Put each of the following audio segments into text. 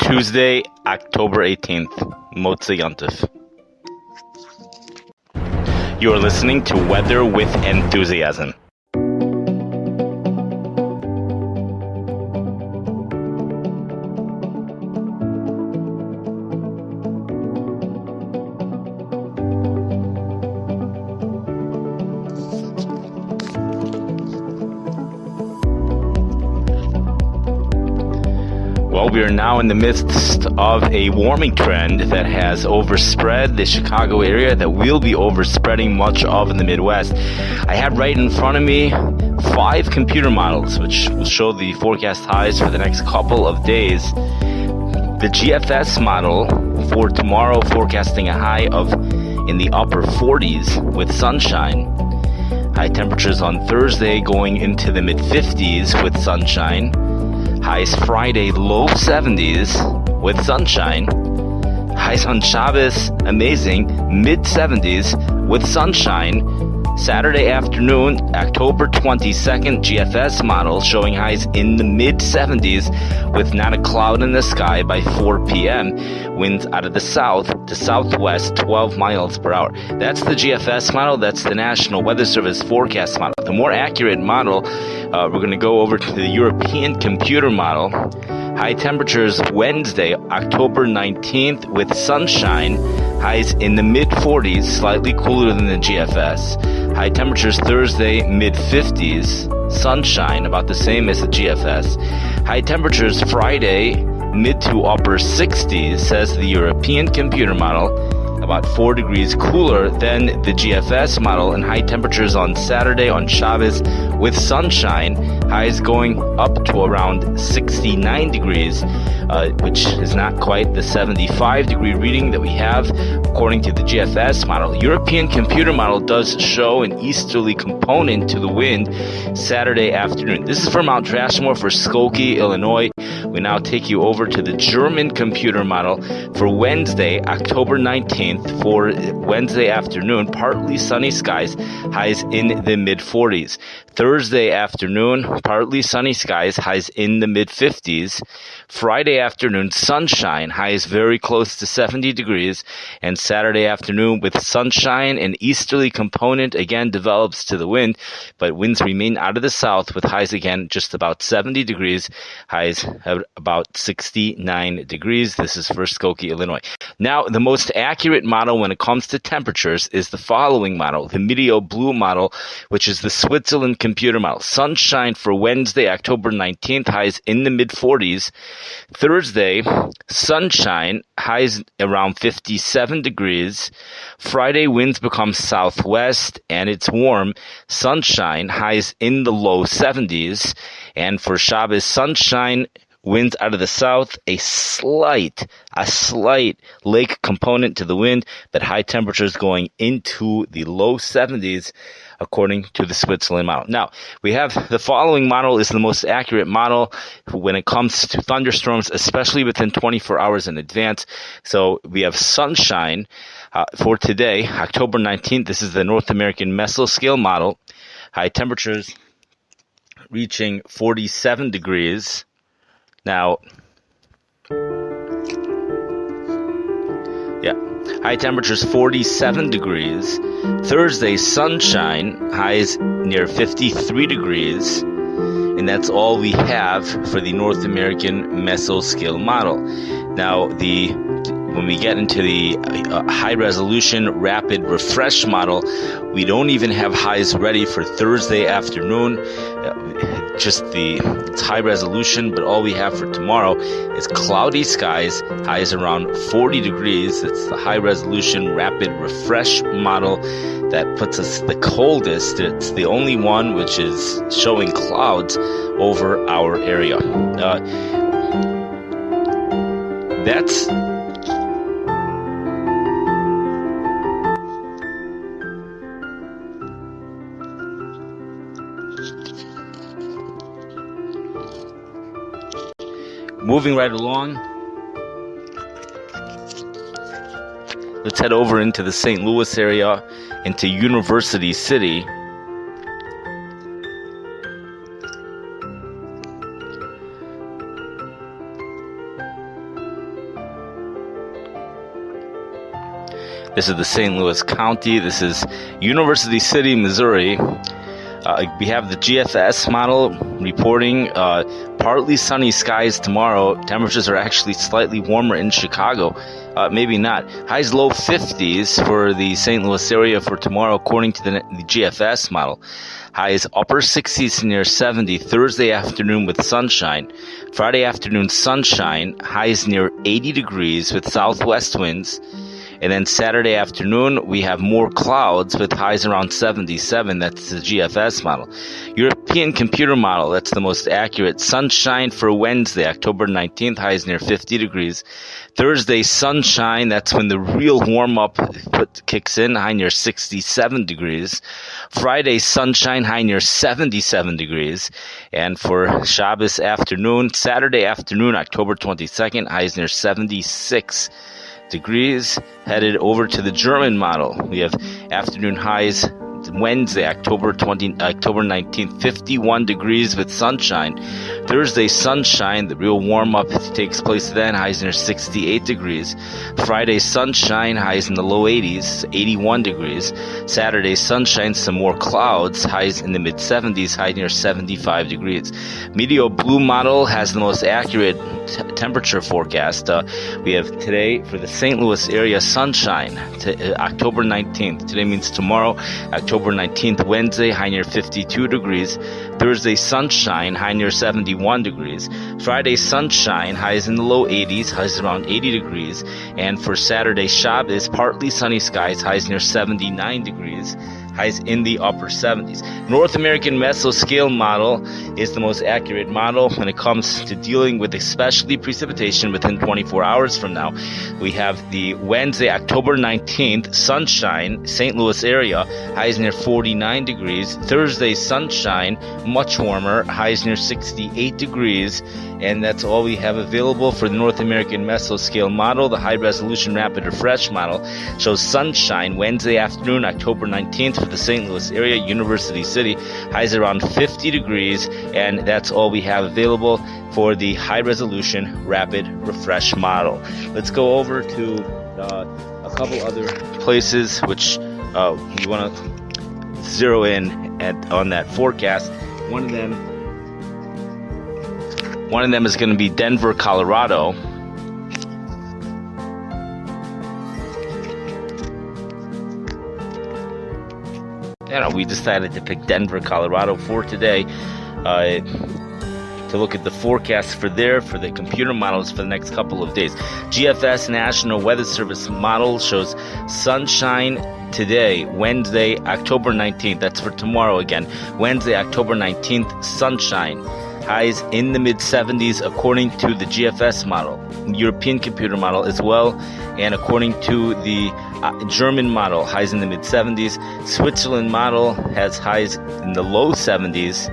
Tuesday, October 18th, Motzei Yontif. You are listening to Weather with Enthusiasm. Well, we are now in the midst of a warming trend that has overspread the Chicago area, that will be overspreading much of in the Midwest. I have right in front of me 5 computer models, which will show the forecast highs for the next couple of days. The GFS model for tomorrow forecasting a high of in the upper 40s with sunshine. High temperatures on Thursday going into the mid 50s with sunshine. Highs Friday, low 70s with sunshine. Highs on Shabbos, amazing, mid 70s with sunshine. Saturday afternoon, October 22nd, GFS model showing highs in the mid 70s with not a cloud in the sky by 4 p.m. Winds out of the south to southwest 12 miles per hour. That's the GFS model. That's the National Weather Service forecast model. The more accurate model, we're going to go over to the European computer model. High temperatures Wednesday, October 19th with sunshine. Highs in the mid 40s, slightly cooler than the GFS. High temperatures Thursday, mid 50s. Sunshine, about the same as the GFS. High temperatures Friday, mid to upper 60s, says the European computer model. About 4 degrees cooler than the GFS model, and high temperatures on Saturday on Shabbos with sunshine, highs going up to around 69 degrees, which is not quite the 75 degree reading that we have according to the GFS model. European computer model does show an easterly component to the wind Saturday afternoon. This is for Mount Rushmore for Skokie, Illinois. We now take you over to the German computer model for Wednesday, October 19th. For Wednesday afternoon, partly sunny skies, highs in the mid 40s. Thursday afternoon, partly sunny skies, highs in the mid 50s. Friday afternoon, sunshine, highs very close to 70 degrees. And Saturday afternoon, with sunshine, an easterly component again develops to the wind, but winds remain out of the south with highs again just about 70 degrees, highs at about 69 degrees. This is for Skokie, Illinois. Now, the most accurate model when it comes to temperatures is the following model, the Meteo Blue model, which is the Switzerland computer model. Sunshine for Wednesday, October 19th, highs in the mid 40s. Thursday, sunshine, highs around 57 degrees. Friday, winds become southwest and it's warm. Sunshine, highs in the low 70s. And for Shabbos, sunshine, winds out of the south, a slight lake component to the wind, but high temperatures going into the low 70s according to the Switzerland model. Now, we have the following model is the most accurate model when it comes to thunderstorms, especially within 24 hours in advance. So we have sunshine for today, October 19th. This is the North American mesoscale model. High temperatures reaching 47 degrees. Now, high temperatures 47 degrees. Thursday, sunshine, highs near 53 degrees. And that's all we have for the North American mesoscale model. Now, when we get into the high-resolution rapid refresh model, we don't even have highs ready for Thursday afternoon. It's high resolution, but all we have for tomorrow is cloudy skies, highs around 40 degrees. It's the high-resolution rapid refresh model that puts us the coldest. It's the only one which is showing clouds over our area. That's moving right along. Let's head over into the St. Louis area, into University City. This is the St. Louis County. This is University City, Missouri. We have the GFS model reporting partly sunny skies tomorrow. Temperatures are actually slightly warmer in Chicago. Maybe not. Highs low 50s for the St. Louis area for tomorrow, according to the GFS model. Highs upper 60s near 70 Thursday afternoon with sunshine. Friday afternoon sunshine. Highs near 80 degrees with southwest winds. And then Saturday afternoon, we have more clouds with highs around 77. That's the GFS model. European computer model, that's the most accurate. Sunshine for Wednesday, October 19th, highs near 50 degrees. Thursday, sunshine, that's when the real warm-up kicks in, high near 67 degrees. Friday, sunshine, high near 77 degrees. And for Shabbos afternoon, Saturday afternoon, October 22nd, highs near 76 degrees. Headed over to the German model. We have afternoon highs Wednesday, October 19th, 51 degrees with sunshine. Thursday, sunshine. The real warm-up takes place then. Highs near 68 degrees. Friday, sunshine. Highs in the low 80s, 81 degrees. Saturday, sunshine. Some more clouds. Highs in the mid-70s, high near 75 degrees. Meteo Blue model has the most accurate temperature forecast. We have today for the St. Louis area sunshine to October 19th. Today means tomorrow, October 19th, Wednesday, high near 52 degrees. Thursday, sunshine, high near 71 degrees. Friday, sunshine, highs in the low 80s, highs around 80 degrees. And for Saturday, Shabbos, partly sunny skies, highs near 79 degrees. Highs in the upper 70s. North American mesoscale model is the most accurate model when it comes to dealing with especially precipitation within 24 hours from now. We have the Wednesday, October 19th, sunshine, St. Louis area, highs near 49 degrees. Thursday, sunshine, much warmer, highs near 68 degrees. And that's all we have available for the North American mesoscale model. The high-resolution rapid refresh model shows sunshine Wednesday afternoon, October 19th for the St. Louis area, University City. Highs around 50 degrees, and that's all we have available for the high-resolution rapid refresh model. Let's go over to a couple other places which you want to zero in on that forecast. One of them is going to be Denver, Colorado. We decided to pick Denver, Colorado for today to look at the forecast for the computer models for the next couple of days. GFS National Weather Service model shows sunshine today, Wednesday, October 19th. That's for tomorrow again. Wednesday, October 19th, sunshine. Highs in the mid-70s according to the GFS model, European computer model as well, and according to the German model, highs in the mid-70s. Switzerland model has highs in the low 70s,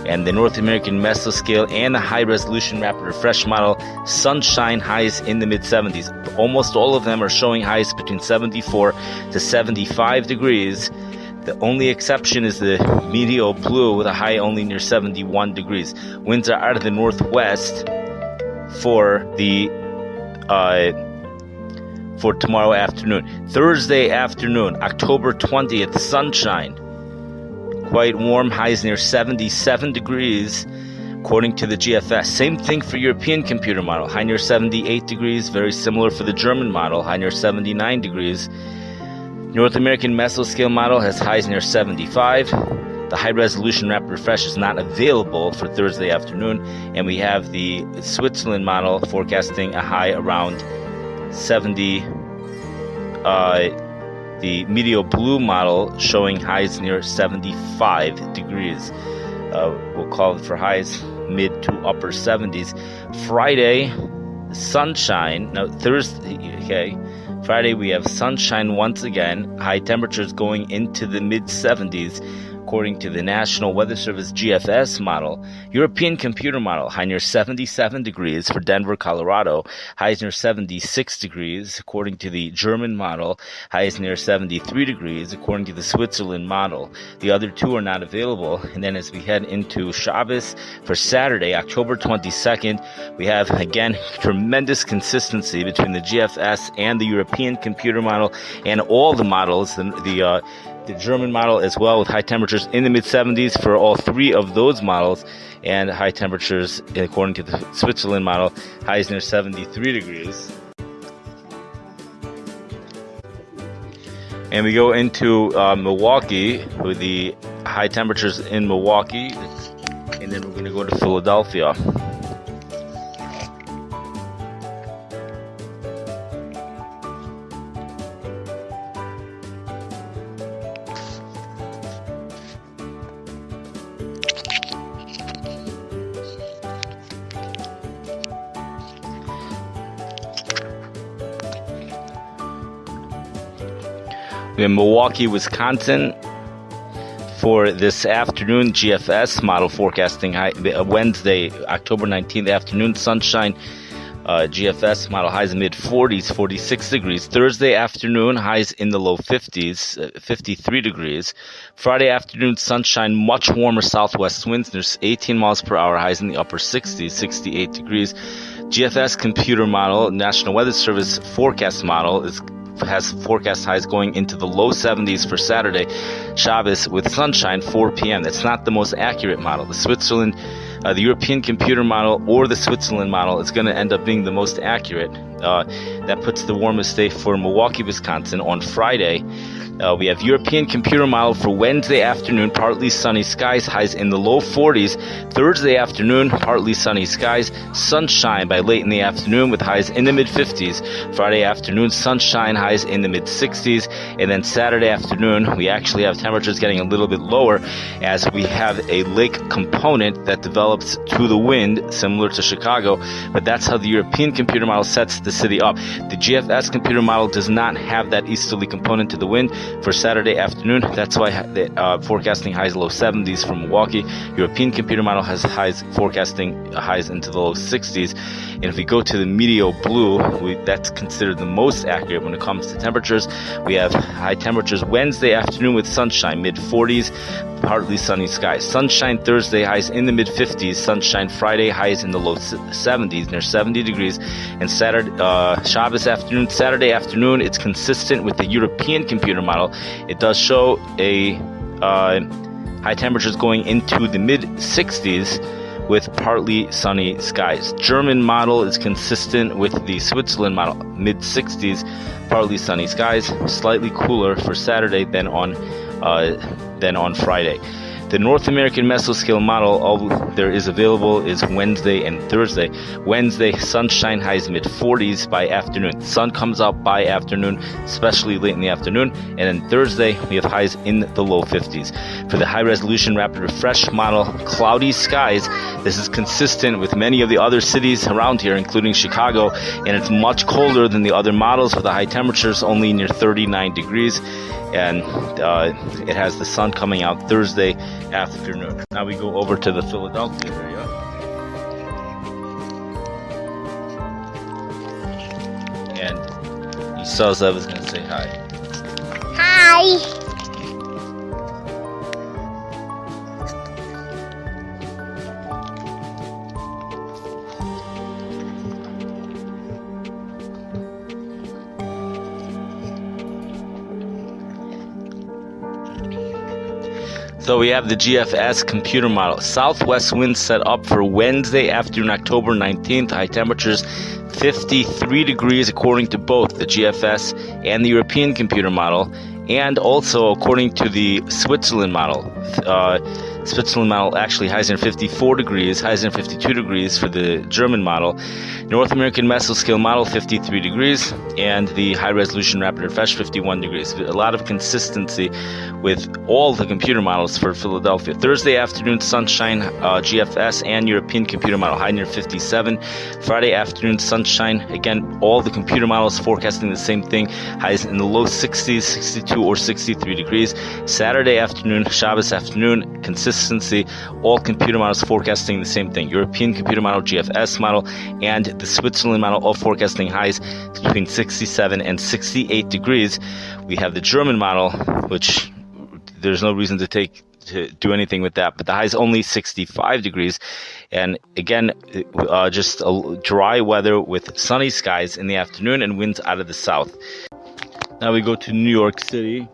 and the North American mesoscale and the high-resolution rapid refresh model, sunshine, highs in the mid-70s. Almost all of them are showing highs between 74 to 75 degrees. The only exception is the Meteo Blue with a high only near 71 degrees. Winds are out of the northwest for tomorrow afternoon. Thursday afternoon, October 20th, sunshine. Quite warm, highs near 77 degrees according to the GFS. Same thing for European computer model, high near 78 degrees. Very similar for the German model, high near 79 degrees. North American mesoscale model has highs near 75. The high-resolution rapid refresh is not available for Thursday afternoon. And we have the Switzerland model forecasting a high around 70. The Meteo Blue model showing highs near 75 degrees. We'll call it for highs mid to upper 70s. Friday, sunshine. Now, Thursday, okay. Friday, we have sunshine once again. High temperatures going into the mid-70s. according to the National Weather Service GFS model. European computer model, high near 77 degrees for Denver, Colorado. Highs near 76 degrees, according to the German model. Highs near 73 degrees, according to the Switzerland model. The other two are not available. And then as we head into Shabbos for Saturday, October 22nd, we have, again, tremendous consistency between the GFS and the European computer model and all the models, the German model as well, with high temperatures in the mid-70s for all three of those models, and high temperatures, according to the Switzerland model, highs near 73 degrees. And we go into Milwaukee with the high temperatures in Milwaukee, and then we're going to go to Philadelphia. We have Milwaukee, Wisconsin for this afternoon. GFS model forecasting Wednesday, October 19th afternoon, sunshine. GFS model highs in mid-40s, 46 degrees. Thursday afternoon, highs in the low 50s, 53 degrees. Friday afternoon, sunshine, much warmer southwest winds. There's 18 miles per hour, highs in the upper 60s, 68 degrees. GFS computer model, National Weather Service forecast model, has forecast highs going into the low 70s for Saturday, Shabbos, with sunshine 4 p.m. That's not the most accurate model. The European computer model or the Switzerland model is going to end up being the most accurate. That puts the warmest day for Milwaukee, Wisconsin on Friday. We have European computer model for Wednesday afternoon, partly sunny skies, highs in the low 40s. Thursday afternoon, partly sunny skies, sunshine by late in the afternoon with highs in the mid-50s. Friday afternoon, sunshine, highs in the mid-60s. And then Saturday afternoon, we actually have temperatures getting a little bit lower as we have a lake component that develops to the wind, similar to Chicago. But that's how the European computer model sets the city up. The GFS computer model does not have that easterly component to the wind for Saturday afternoon. That's why forecasting highs low 70s for Milwaukee. European computer model has highs forecasting highs into the low 60s. And if we go to the Meteo Blue, that's considered the most accurate when it comes to temperatures. We have high temperatures Wednesday afternoon with sunshine, mid-40s, partly sunny skies. Sunshine Thursday, highs in the mid-50s. Sunshine Friday, highs in the low 70s, near 70 degrees. And Shabbos afternoon, Saturday afternoon, it's consistent with the European computer model. It does show a high temperatures going into the mid-60s with partly sunny skies. German model is consistent with the Switzerland model, mid-60s, partly sunny skies, slightly cooler for Saturday than on Friday. The North American mesoscale model, all there is available is Wednesday and Thursday. Wednesday, sunshine, highs mid-40s by afternoon. Sun comes out by afternoon, especially late in the afternoon. And then Thursday, we have highs in the low 50s. For the high-resolution rapid refresh model, cloudy skies. This is consistent with many of the other cities around here, including Chicago, and it's much colder than the other models with the high temperatures, only near 39 degrees. And it has the sun coming out Thursday afternoon. Now we go over to the Philadelphia area. And Isaza was going to say hi. Hi. So we have the GFS computer model. Southwest winds set up for Wednesday afternoon, October 19th. High temperatures 53 degrees according to both the GFS and the European computer model, and also according to the Switzerland model. Switzerland model actually highs near 54 degrees, highs near 52 degrees for the German model. North American mesoscale model 53 degrees, and the high resolution rapid refresh 51 degrees. A lot of consistency with all the computer models for Philadelphia. Thursday afternoon sunshine, GFS and European computer model high near 57. Friday afternoon sunshine, again all the computer models forecasting the same thing, highs in the low 60s, 62 or 63 degrees. Saturday afternoon, Shabbos afternoon, consistency, all computer models forecasting the same thing. European computer model, GFS model, and the Switzerland model all forecasting highs between 67 and 68 degrees. We have the German model, which there's no reason to do anything with that, but the high is only 65 degrees, and again just a dry weather with sunny skies in the afternoon and winds out of the south. Now we go to New York City.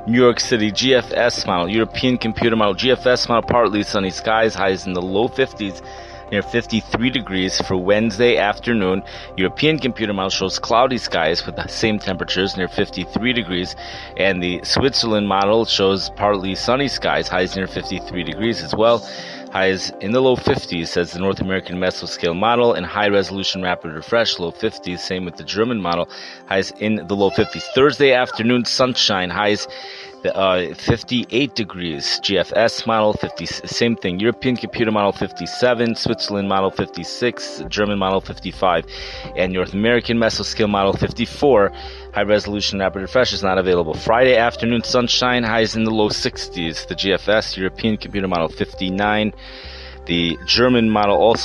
New York City, GFS model, European computer model, GFS model, partly sunny skies, highs in the low 50s, near 53 degrees for Wednesday afternoon. European computer model shows cloudy skies with the same temperatures, near 53 degrees, and the Switzerland model shows partly sunny skies, highs near 53 degrees as well. Highs in the low 50s, says the North American mesoscale model, and high resolution rapid refresh, low 50s. Same with the German model, highs in the low 50s. Thursday afternoon sunshine, highs 58 degrees. GFS model 50, same thing. European computer model 57, Switzerland model 56, German model 55, and North American mesoscale model 54. High resolution rapid refresh is not available. Friday afternoon sunshine, highs in the low 60s. The GFS European computer model 59. The German model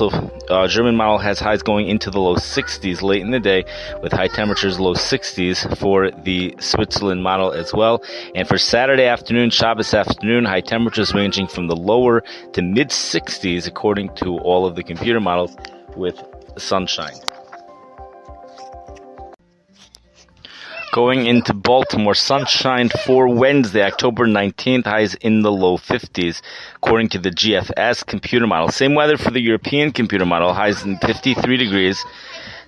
German model has highs going into the low 60s late in the day, with high temperatures low 60s for the Switzerland model as well. And for Saturday afternoon, Shabbos afternoon, high temperatures ranging from the lower to mid 60s according to all of the computer models with sunshine. Going into Baltimore, sunshine for Wednesday, October 19th, highs in the low 50s, according to the GFS computer model. Same weather for the European computer model, highs in 53 degrees.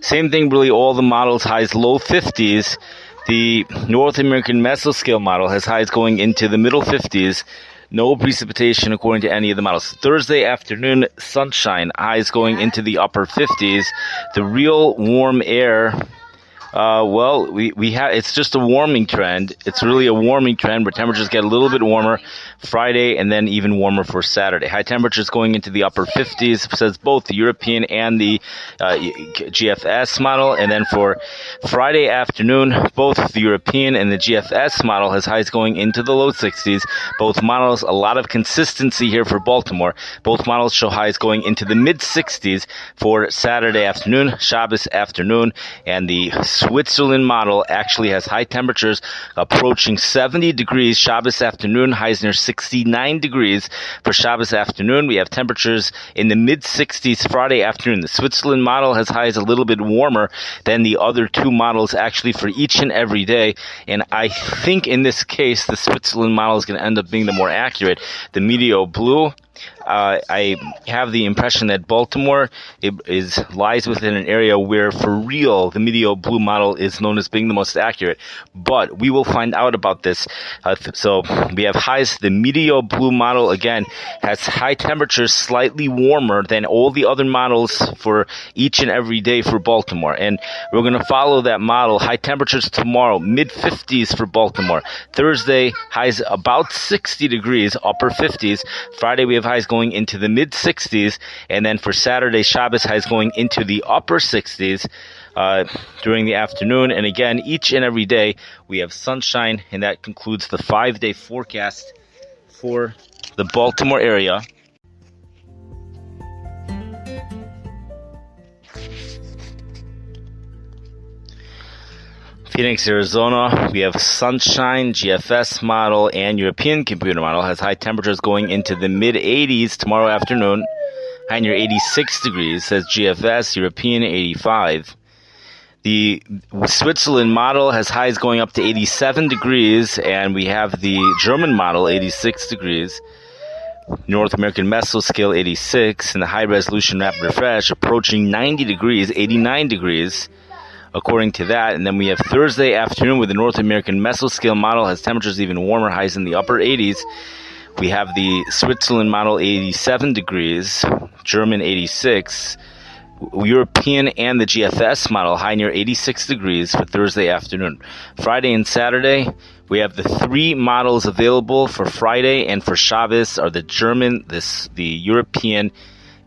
Same thing, really, all the models, highs low 50s. The North American mesoscale model has highs going into the middle 50s. No precipitation according to any of the models. Thursday afternoon, sunshine, highs going into the upper 50s. The real warm air... we have, it's just a warming trend. It's really a warming trend where temperatures get a little bit warmer Friday and then even warmer for Saturday. High temperatures going into the upper 50s, says both the European and the GFS model. And then for Friday afternoon, both the European and the GFS model has highs going into the low 60s. Both models, a lot of consistency here for Baltimore. Both models show highs going into the mid 60s for Saturday afternoon, Shabbos afternoon, and the Switzerland model actually has high temperatures approaching 70 degrees Shabbos afternoon, highs near 69 degrees for Shabbos afternoon. We have temperatures in the mid 60s Friday afternoon. The Switzerland model has highs a little bit warmer than the other two models actually for each and every day, and I think in this case the Switzerland model is going to end up being the more accurate. The Meteo Blue, I have the impression that Baltimore lies within an area where, for real, the Meteo Blue model is known as being the most accurate. But we will find out about this. So we have highs. The Meteo Blue model, again, has high temperatures slightly warmer than all the other models for each and every day for Baltimore. And we're going to follow that model. High temperatures tomorrow, mid-50s for Baltimore. Thursday, highs about 60 degrees, upper 50s. Friday, we have highs going into the mid 60s, and then for Saturday, Shabbos, highs going into the upper 60s during the afternoon. And again, each and every day we have sunshine, and that concludes the 5-day forecast for the Baltimore area. Phoenix, Arizona, we have sunshine, GFS model, and European computer model has high temperatures going into the mid 80s tomorrow afternoon. high near 86 degrees, says GFS, European 85. The Switzerland model has highs going up to 87 degrees, and we have the German model 86 degrees. North American mesoscale 86, and the high resolution rapid refresh approaching 90 degrees, 89 degrees, according to that. And then we have Thursday afternoon with the North American mesoscale model has temperatures even warmer, highs in the upper 80s. We have the Switzerland model 87 degrees, German 86, European and the GFS model high near 86 degrees for Thursday afternoon. Friday and Saturday, we have the three models available for Friday, and for Shabbos are the German, the European,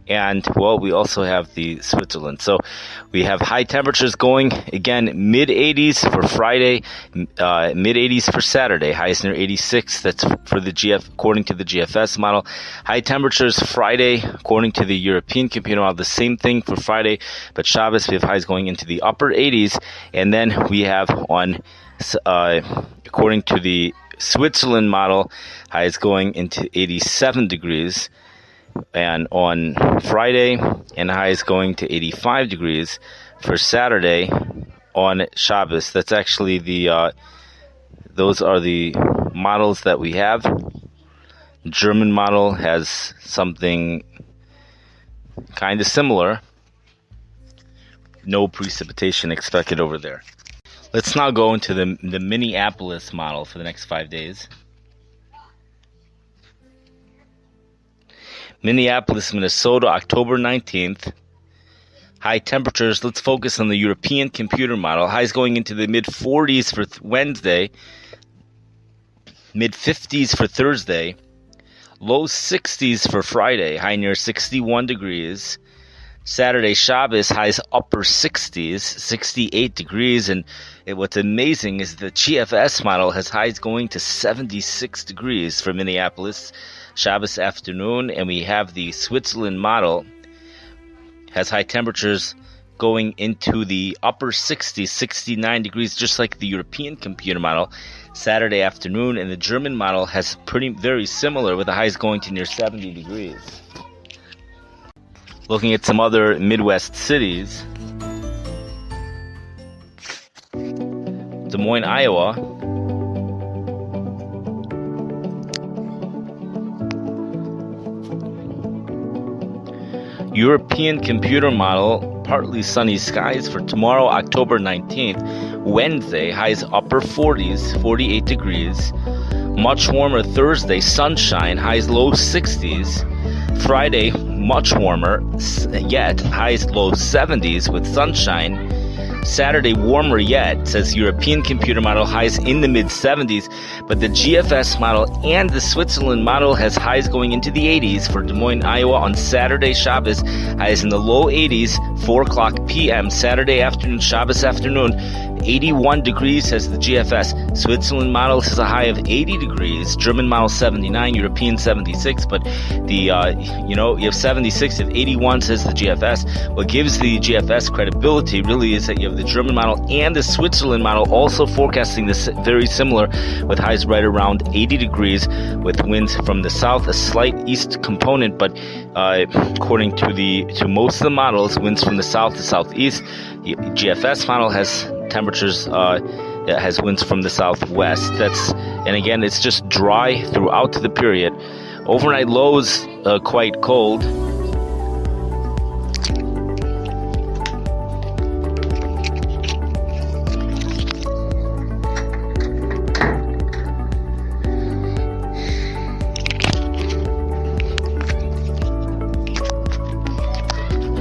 and, well, we also have the Switzerland. So we have high temperatures going, again, mid-80s for Friday, mid-80s for Saturday, highest near 86. That's for the according to the GFS model. High temperatures Friday, according to the European computer model, the same thing for Friday, but Shabbos we have highs going into the upper 80s, and then we have on, according to the Switzerland model, highs going into 87 degrees. And on Friday, and highs going to 85 degrees for Saturday on Shabbos. That's actually the, those are the models that we have. The German model has something kind of similar. No precipitation expected over there. Let's now go into the Minneapolis model for the next 5 days. Minneapolis, Minnesota, October 19th. High temperatures. Let's focus on the European computer model. Highs going into the mid-40s for Wednesday. Mid-50s for Thursday. Low 60s for Friday. High near 61 degrees. Saturday, Shabbos, highs upper 60s, 68 degrees. And what's amazing is the GFS model has highs going to 76 degrees for Minneapolis. Shabbos afternoon, and we have the Switzerland model has high temperatures going into the upper 60s, 69 degrees, just like the European computer model Saturday afternoon, and the German model has very similar with the highs going to near 70 degrees. Looking at some other Midwest cities, Des Moines, Iowa. European computer model, partly sunny skies for tomorrow, October 19th. Wednesday, highs upper 40s, 48 degrees. Much warmer Thursday, sunshine, highs low 60s. Friday, much warmer, yet highs low 70s with sunshine. Saturday, warmer yet, says European computer model, highs in the mid-70s, but the GFS model and the Switzerland model has highs going into the 80s for Des Moines, Iowa on Saturday, Shabbos, highs in the low 80s, 4 o'clock p.m. Saturday afternoon, Shabbos afternoon, 81 degrees, says the GFS. Switzerland model has a high of 80 degrees, German model 79, European 76, but you have 76, you have 81, says the GFS. What gives the GFS credibility really is that you have the German model and the Switzerland model also forecasting this very similar, with highs right around 80 degrees, with winds from the south, a slight east component, but according to most of the models, winds from the south to southeast. The GFS model has temperatures, has winds from the southwest. And again, it's just dry throughout the period. Overnight lows quite cold.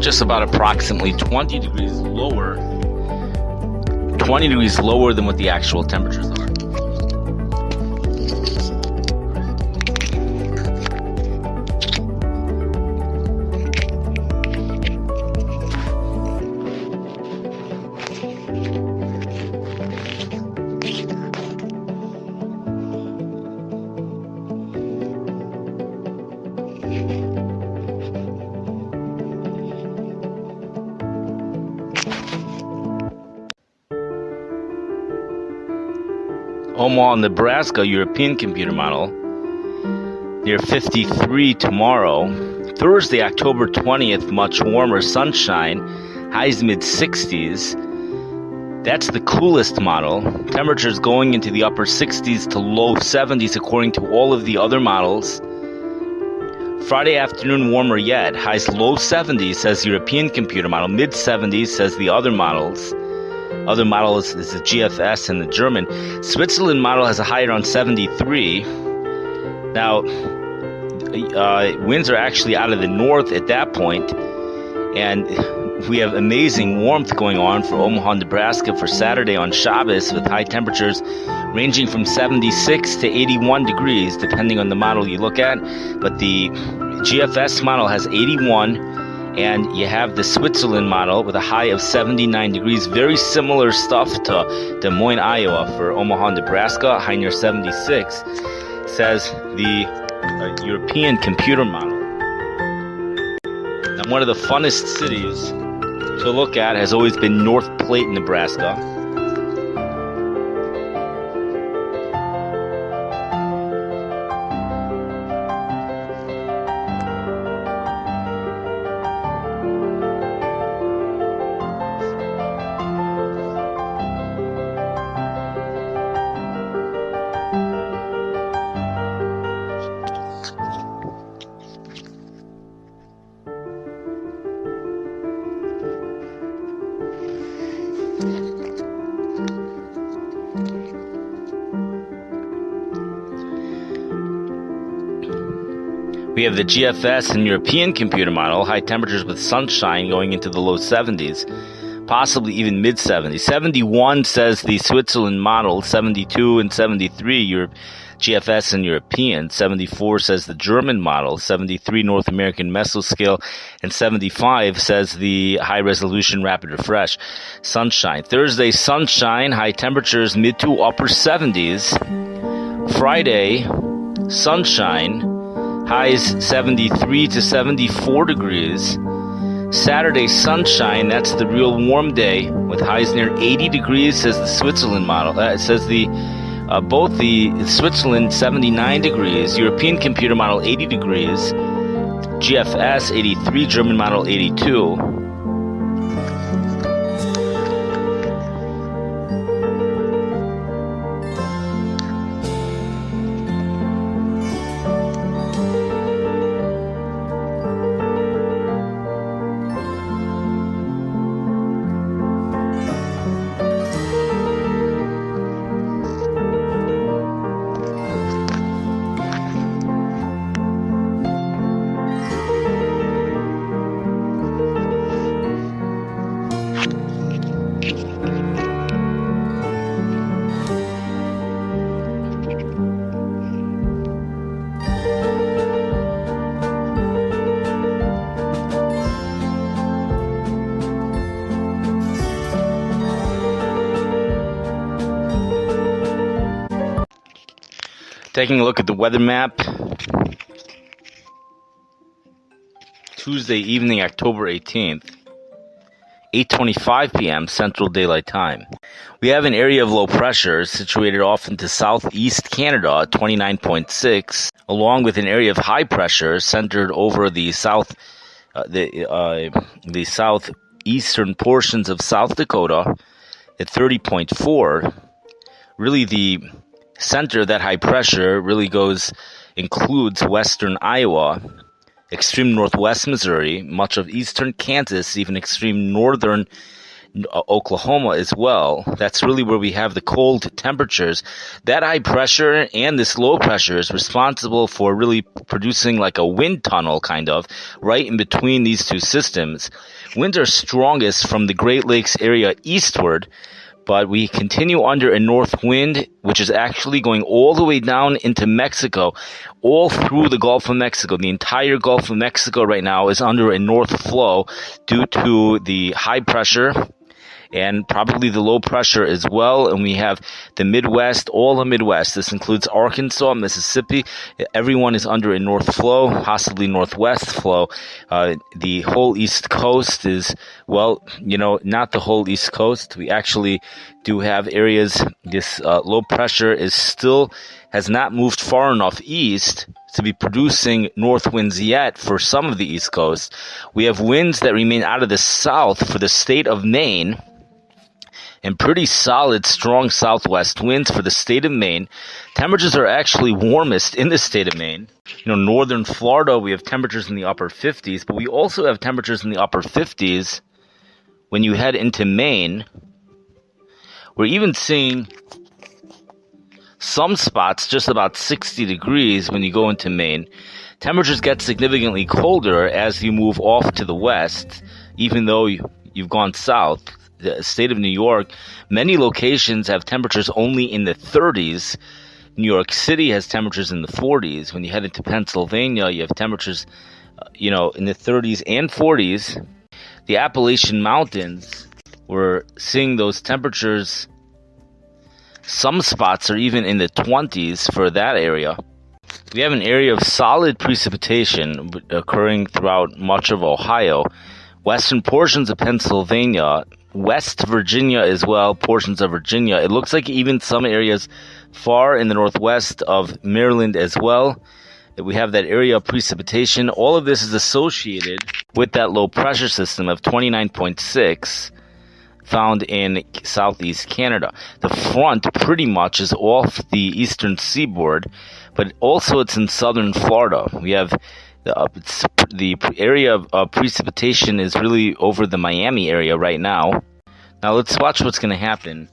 Just about approximately 20 degrees lower than what the actual temperatures are. Omaha, Nebraska, European computer model, near 53 tomorrow. Thursday, October 20th, much warmer, sunshine, highs mid-60s. That's the coolest model. Temperatures going into the upper 60s to low 70s according to all of the other models. Friday afternoon, warmer yet. Highs low 70s, says European computer model. Mid 70s, says the other models. Other model is the GFS and the German. Switzerland model has a high around 73. Now, winds are actually out of the north at that point, and we have amazing warmth going on for Omaha, Nebraska for Saturday on Shabbos, with high temperatures ranging from 76 to 81 degrees, depending on the model you look at. But the GFS model has 81, and you have the Switzerland model with a high of 79 degrees. Very similar stuff to Des Moines, Iowa for Omaha, Nebraska, high near 76, says the European computer model. Now, one of the funnest cities to look at has always been North Platte, Nebraska. We have the GFS and European computer model, high temperatures with sunshine going into the low 70s, possibly even mid 70s. 71 says the Switzerland model, 72 and 73 GFS and European. 74 says the German model, 73 North American mesoscale, and 75 says the high resolution rapid refresh. Sunshine. Thursday, sunshine, high temperatures mid to upper 70s. Friday, sunshine, highs 73 to 74 degrees. Saturday, sunshine, that's the real warm day, with highs near 80 degrees, says the Switzerland model. It says both the Switzerland 79 degrees, European computer model 80 degrees, GFS 83, German model 82. Taking a look at the weather map. Tuesday evening, October 18th, 8:25 p.m. Central Daylight Time. We have an area of low pressure situated off into southeast Canada at 29.6, along with an area of high pressure centered over the southeastern portions of South Dakota at 30.4. Really, the center of that high pressure really includes western Iowa, extreme northwest Missouri, much of eastern Kansas, even extreme northern Oklahoma as well. That's really where we have the cold temperatures. That high pressure and this low pressure is responsible for really producing like a wind tunnel, kind of, right in between these two systems. Winds are strongest from the Great Lakes area eastward, but we continue under a north wind, which is actually going all the way down into Mexico, all through the Gulf of Mexico. The entire Gulf of Mexico right now is under a north flow due to the high pressure and probably the low pressure as well. And we have the Midwest, all the Midwest. This includes Arkansas, Mississippi. Everyone is under a north flow, possibly northwest flow. The whole East Coast is, well, not the whole East Coast. We actually do have areas. This low pressure has not moved far enough east to be producing north winds yet for some of the East Coast. We have winds that remain out of the south for the state of Maine, and pretty solid, strong southwest winds for the state of Maine. Temperatures are actually warmest in the state of Maine. Northern Florida, we have temperatures in the upper 50s, but we also have temperatures in the upper 50s when you head into Maine. We're even seeing some spots just about 60 degrees when you go into Maine. Temperatures get significantly colder as you move off to the west, even though you've gone south. The state of New York, many locations have temperatures only in the 30s. New York City has temperatures in the 40s. When you head into Pennsylvania, you have temperatures, in the 30s and 40s. The Appalachian Mountains, we're seeing those temperatures. Some spots are even in the 20s for that area. We have an area of solid precipitation occurring throughout much of Ohio, western portions of Pennsylvania, West Virginia as well, portions of Virginia. It looks like even some areas far in the northwest of Maryland as well. We have that area of precipitation. All of this is associated with that low pressure system of 29.6 found in southeast Canada. The front pretty much is off the eastern seaboard, but also it's in southern Florida. We have the area of precipitation is really over the Miami area right now. Now let's watch what's going to happen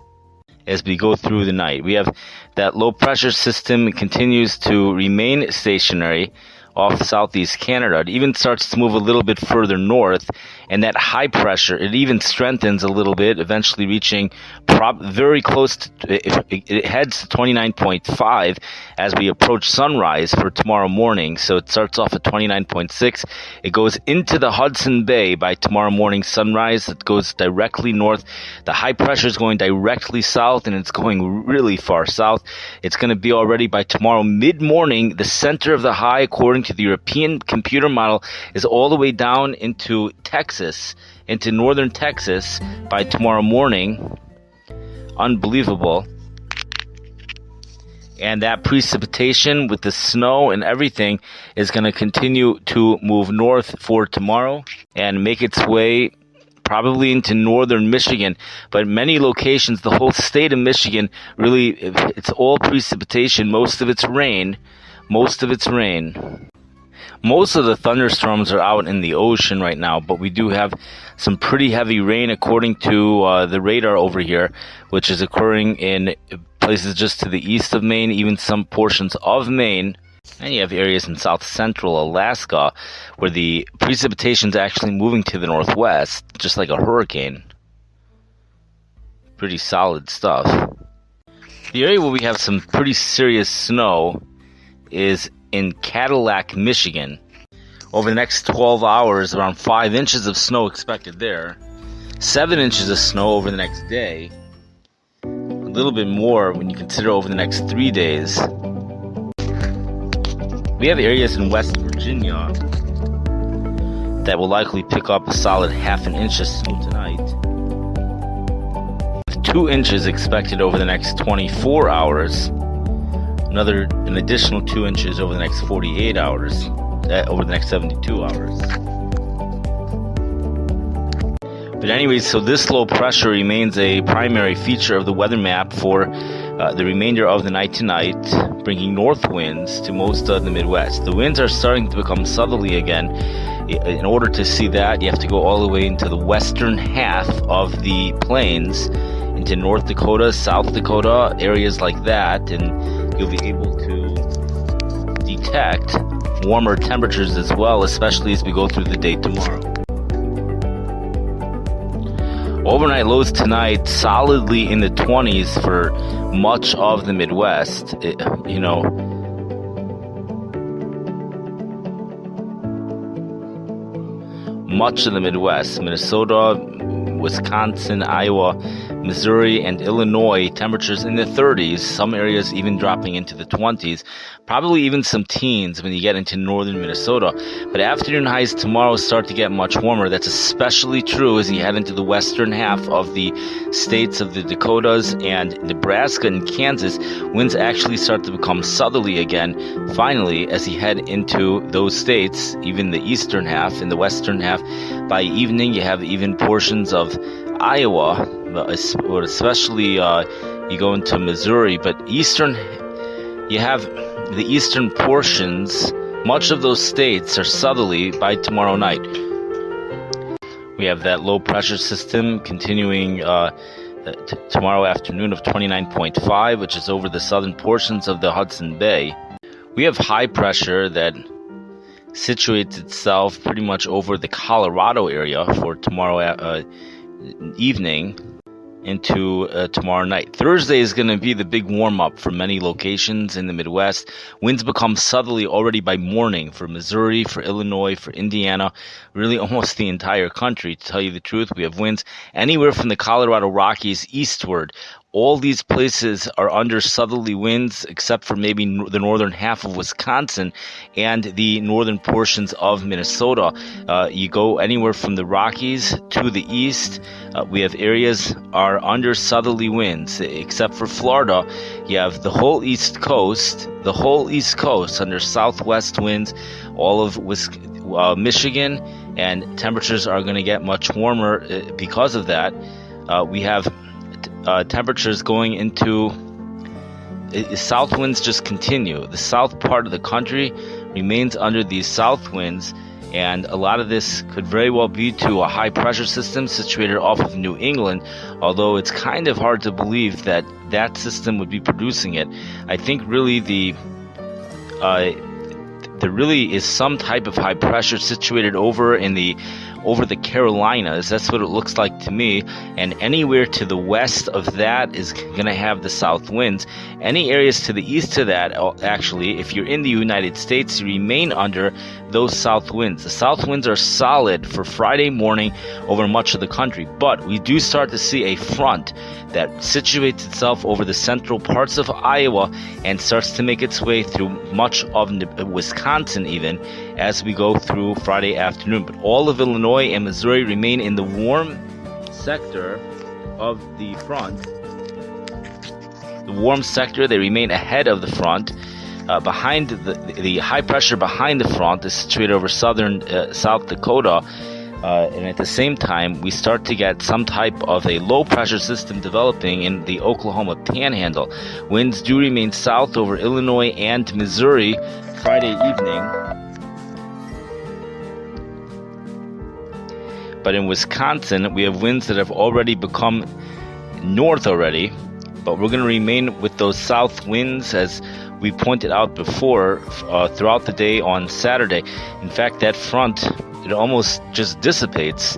as we go through the night. We have that low pressure system continues to remain stationary off southeast Canada. It even starts to move a little bit further north, and that high pressure, it even strengthens a little bit, eventually reaching very close to, it heads to 29.5 as we approach sunrise for tomorrow morning. So it starts off at 29.6. It goes into the Hudson Bay by tomorrow morning sunrise. It goes directly north. The high pressure is going directly south, and it's going really far south. It's going to be already by tomorrow mid-morning. The center of the high, according to the European computer model, is all the way down into Texas, into northern Texas by tomorrow morning. Unbelievable. And that precipitation with the snow and everything is going to continue to move north for tomorrow and make its way probably into northern Michigan. But many locations, the whole state of Michigan, really, it's all precipitation. Most of it's rain. Most of the thunderstorms are out in the ocean right now, but we do have some pretty heavy rain according to the radar over here, which is occurring in places just to the east of Maine, even some portions of Maine. And you have areas in south central Alaska where the precipitation is actually moving to the northwest, just like a hurricane. Pretty solid stuff. The area where we have some pretty serious snow is in Cadillac, Michigan. Over the next 12 hours, around 5 inches of snow expected there. 7 inches of snow over the next day. A little bit more when you consider over the next 3 days. We have areas in West Virginia that will likely pick up a solid half an inch of snow tonight. 2 inches expected over the next 24 hours. An additional 2 inches over the next 48 hours, over the next 72 hours. But anyways, so this low pressure remains a primary feature of the weather map for the remainder of the night tonight, bringing north winds to most of the Midwest. The winds are starting to become southerly again. In order to see that, you have to go all the way into the western half of the plains, into North Dakota, South Dakota, areas like that, and you'll be able to detect warmer temperatures as well, especially as we go through the day tomorrow. Overnight lows tonight solidly in the 20s for much of the Midwest. Much of the Midwest, Minnesota, Wisconsin, Iowa, Missouri, and Illinois, temperatures in the 30s, some areas even dropping into the 20s, probably even some teens when you get into northern Minnesota. But afternoon highs tomorrow start to get much warmer. That's especially true as you head into the western half of the states of the Dakotas and Nebraska and Kansas. Winds actually start to become southerly again, finally, as you head into those states, even the eastern half and the western half. By evening, you have even portions of Iowa, especially you go into Missouri, but you have the eastern portions. Much of those states are southerly by tomorrow night. We have that low pressure system continuing tomorrow afternoon of 29.5, which is over the southern portions of the Hudson Bay. We have high pressure that situates itself pretty much over the Colorado area for tomorrow evening into tomorrow night. Thursday is going to be the big warm-up for many locations in the Midwest. Winds become southerly already by morning for Missouri, for Illinois, for Indiana, really almost the entire country. To tell you the truth, we have winds anywhere from the Colorado Rockies eastward. All these places are under southerly winds except for maybe the northern half of Wisconsin and the northern portions of Minnesota. You go anywhere from the Rockies to the east, we have areas are under southerly winds except for Florida. You have the whole east coast under southwest winds, all of Michigan, and temperatures are going to get much warmer because of that. We have temperatures going into south winds just continue. The south part of the country remains under these south winds, and a lot of this could very well be to a high pressure system situated off of New England, although it's kind of hard to believe that that system would be producing it. I think really there really is some type of high pressure situated over the Carolinas. That's what it looks like to me. And anywhere to the west of that is going to have the south winds. Any areas to the east of that, actually, if you're in the United States, you remain under those south winds. The south winds are solid for Friday morning over much of the country, but we do start to see a front that situates itself over the central parts of Iowa and starts to make its way through much of Wisconsin even as we go through Friday afternoon. But all of Illinois and Missouri remain in the warm sector of the front. The warm sector, they remain ahead of the front. Behind the high pressure behind the front is situated over southern South Dakota. And at the same time, we start to get some type of a low pressure system developing in the Oklahoma Panhandle. Winds do remain south over Illinois and Missouri Friday evening. But in Wisconsin, we have winds that have already become north already. But we're going to remain with those south winds as we pointed out before throughout the day on Saturday. In fact, that front, it almost just dissipates,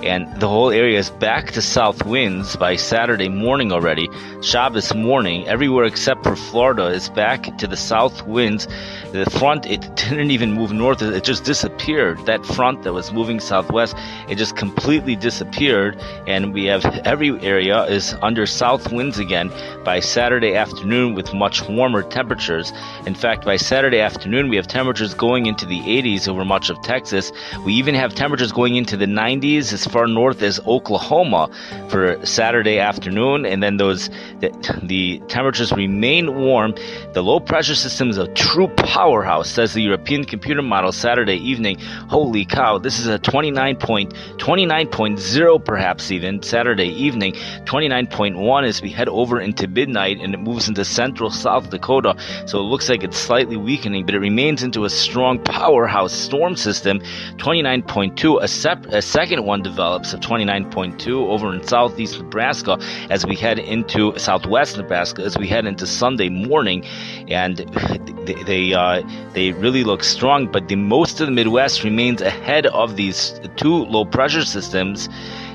and the whole area is back to south winds by Saturday morning already. Shabbos morning, everywhere except for Florida is back to the south winds. The front, it didn't even move north, it just disappeared. That front that was moving southwest, it just completely disappeared, and we have every area is under south winds again by Saturday afternoon with much warmer temperatures. In fact, by Saturday afternoon, we have temperatures going into the 80s over much of Texas. We even have temperatures going into the 90s as far north as Oklahoma for Saturday afternoon, and then the temperatures remain warm. The low pressure system is a true powerhouse, says the European computer model Saturday evening. Holy cow, this is a 29.0 perhaps even Saturday evening. 29.1 as we head over into midnight, and it moves into central South Dakota, so it looks like it's slightly weakening, but it remains into a strong powerhouse storm system. 29.2, a second one develops of 29.2 over in southeast Nebraska as we head into southwest Nebraska as we head into Sunday morning, and they really look strong. But the most of the Midwest remains ahead of these two low pressure systems.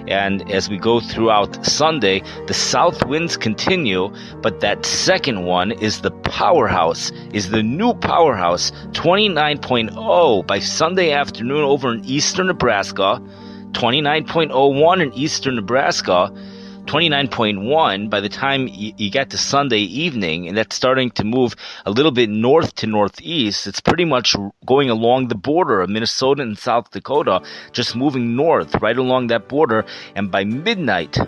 And as we go throughout Sunday, the south winds continue, but that second one is the powerhouse, is the new powerhouse, 29.0 by Sunday afternoon over in eastern Nebraska, 29.01 in eastern Nebraska, 29.1 by the time you get to Sunday evening, and that's starting to move a little bit north to northeast. It's pretty much going along the border of Minnesota and South Dakota, just moving north right along that border. And by midnight,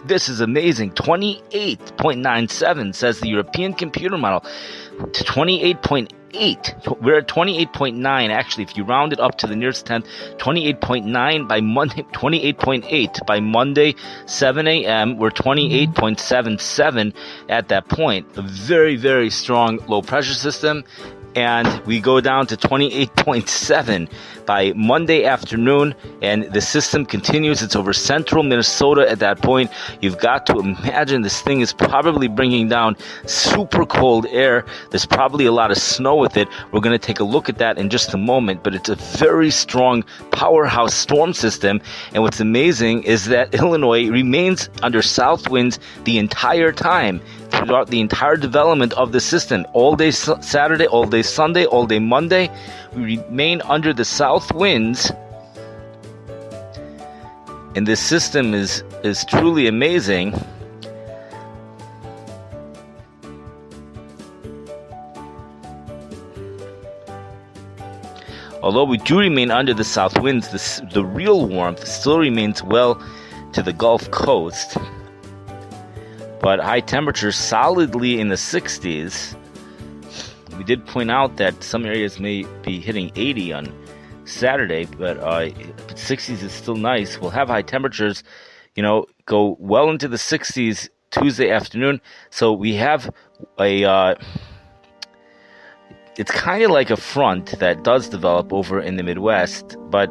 this is amazing, 28.97 says the European computer model, to 28.8. We're at 28.9 actually. If you round it up to the nearest tenth, 28.9 by Monday, 28.8 by Monday, 7 a.m. We're 28.77 at that point. A very, very strong low pressure system. And we go down to 28.7 by Monday afternoon, and the system continues. It's over central Minnesota at that point. You've got to imagine this thing is probably bringing down super cold air. There's probably a lot of snow with it. We're going to take a look at that in just a moment, but it's a very strong powerhouse storm system. And what's amazing is that Illinois remains under south winds the entire time, throughout the entire development of the system. All day Saturday, all day Sunday, all day Monday, we remain under the south winds. And this system is truly amazing. Although we do remain under the south winds, the real warmth still remains well to the Gulf Coast. But high temperatures solidly in the 60s. We did point out that some areas may be hitting 80 on Saturday, but 60s is still nice. We'll have high temperatures, go well into the 60s Tuesday afternoon. So we have it's kind of like a front that does develop over in the Midwest, but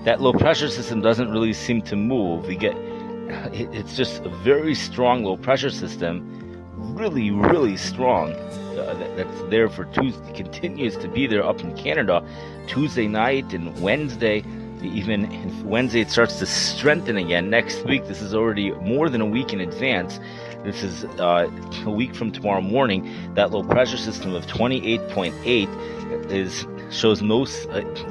that low pressure system doesn't really seem to move. It's just a very strong low pressure system, really, really strong. That's there for Tuesday, continues to be there up in Canada, Tuesday night and Wednesday. Even Wednesday, it starts to strengthen again. Next week, this is already more than a week in advance. This is a week from tomorrow morning. That low pressure system of 28.8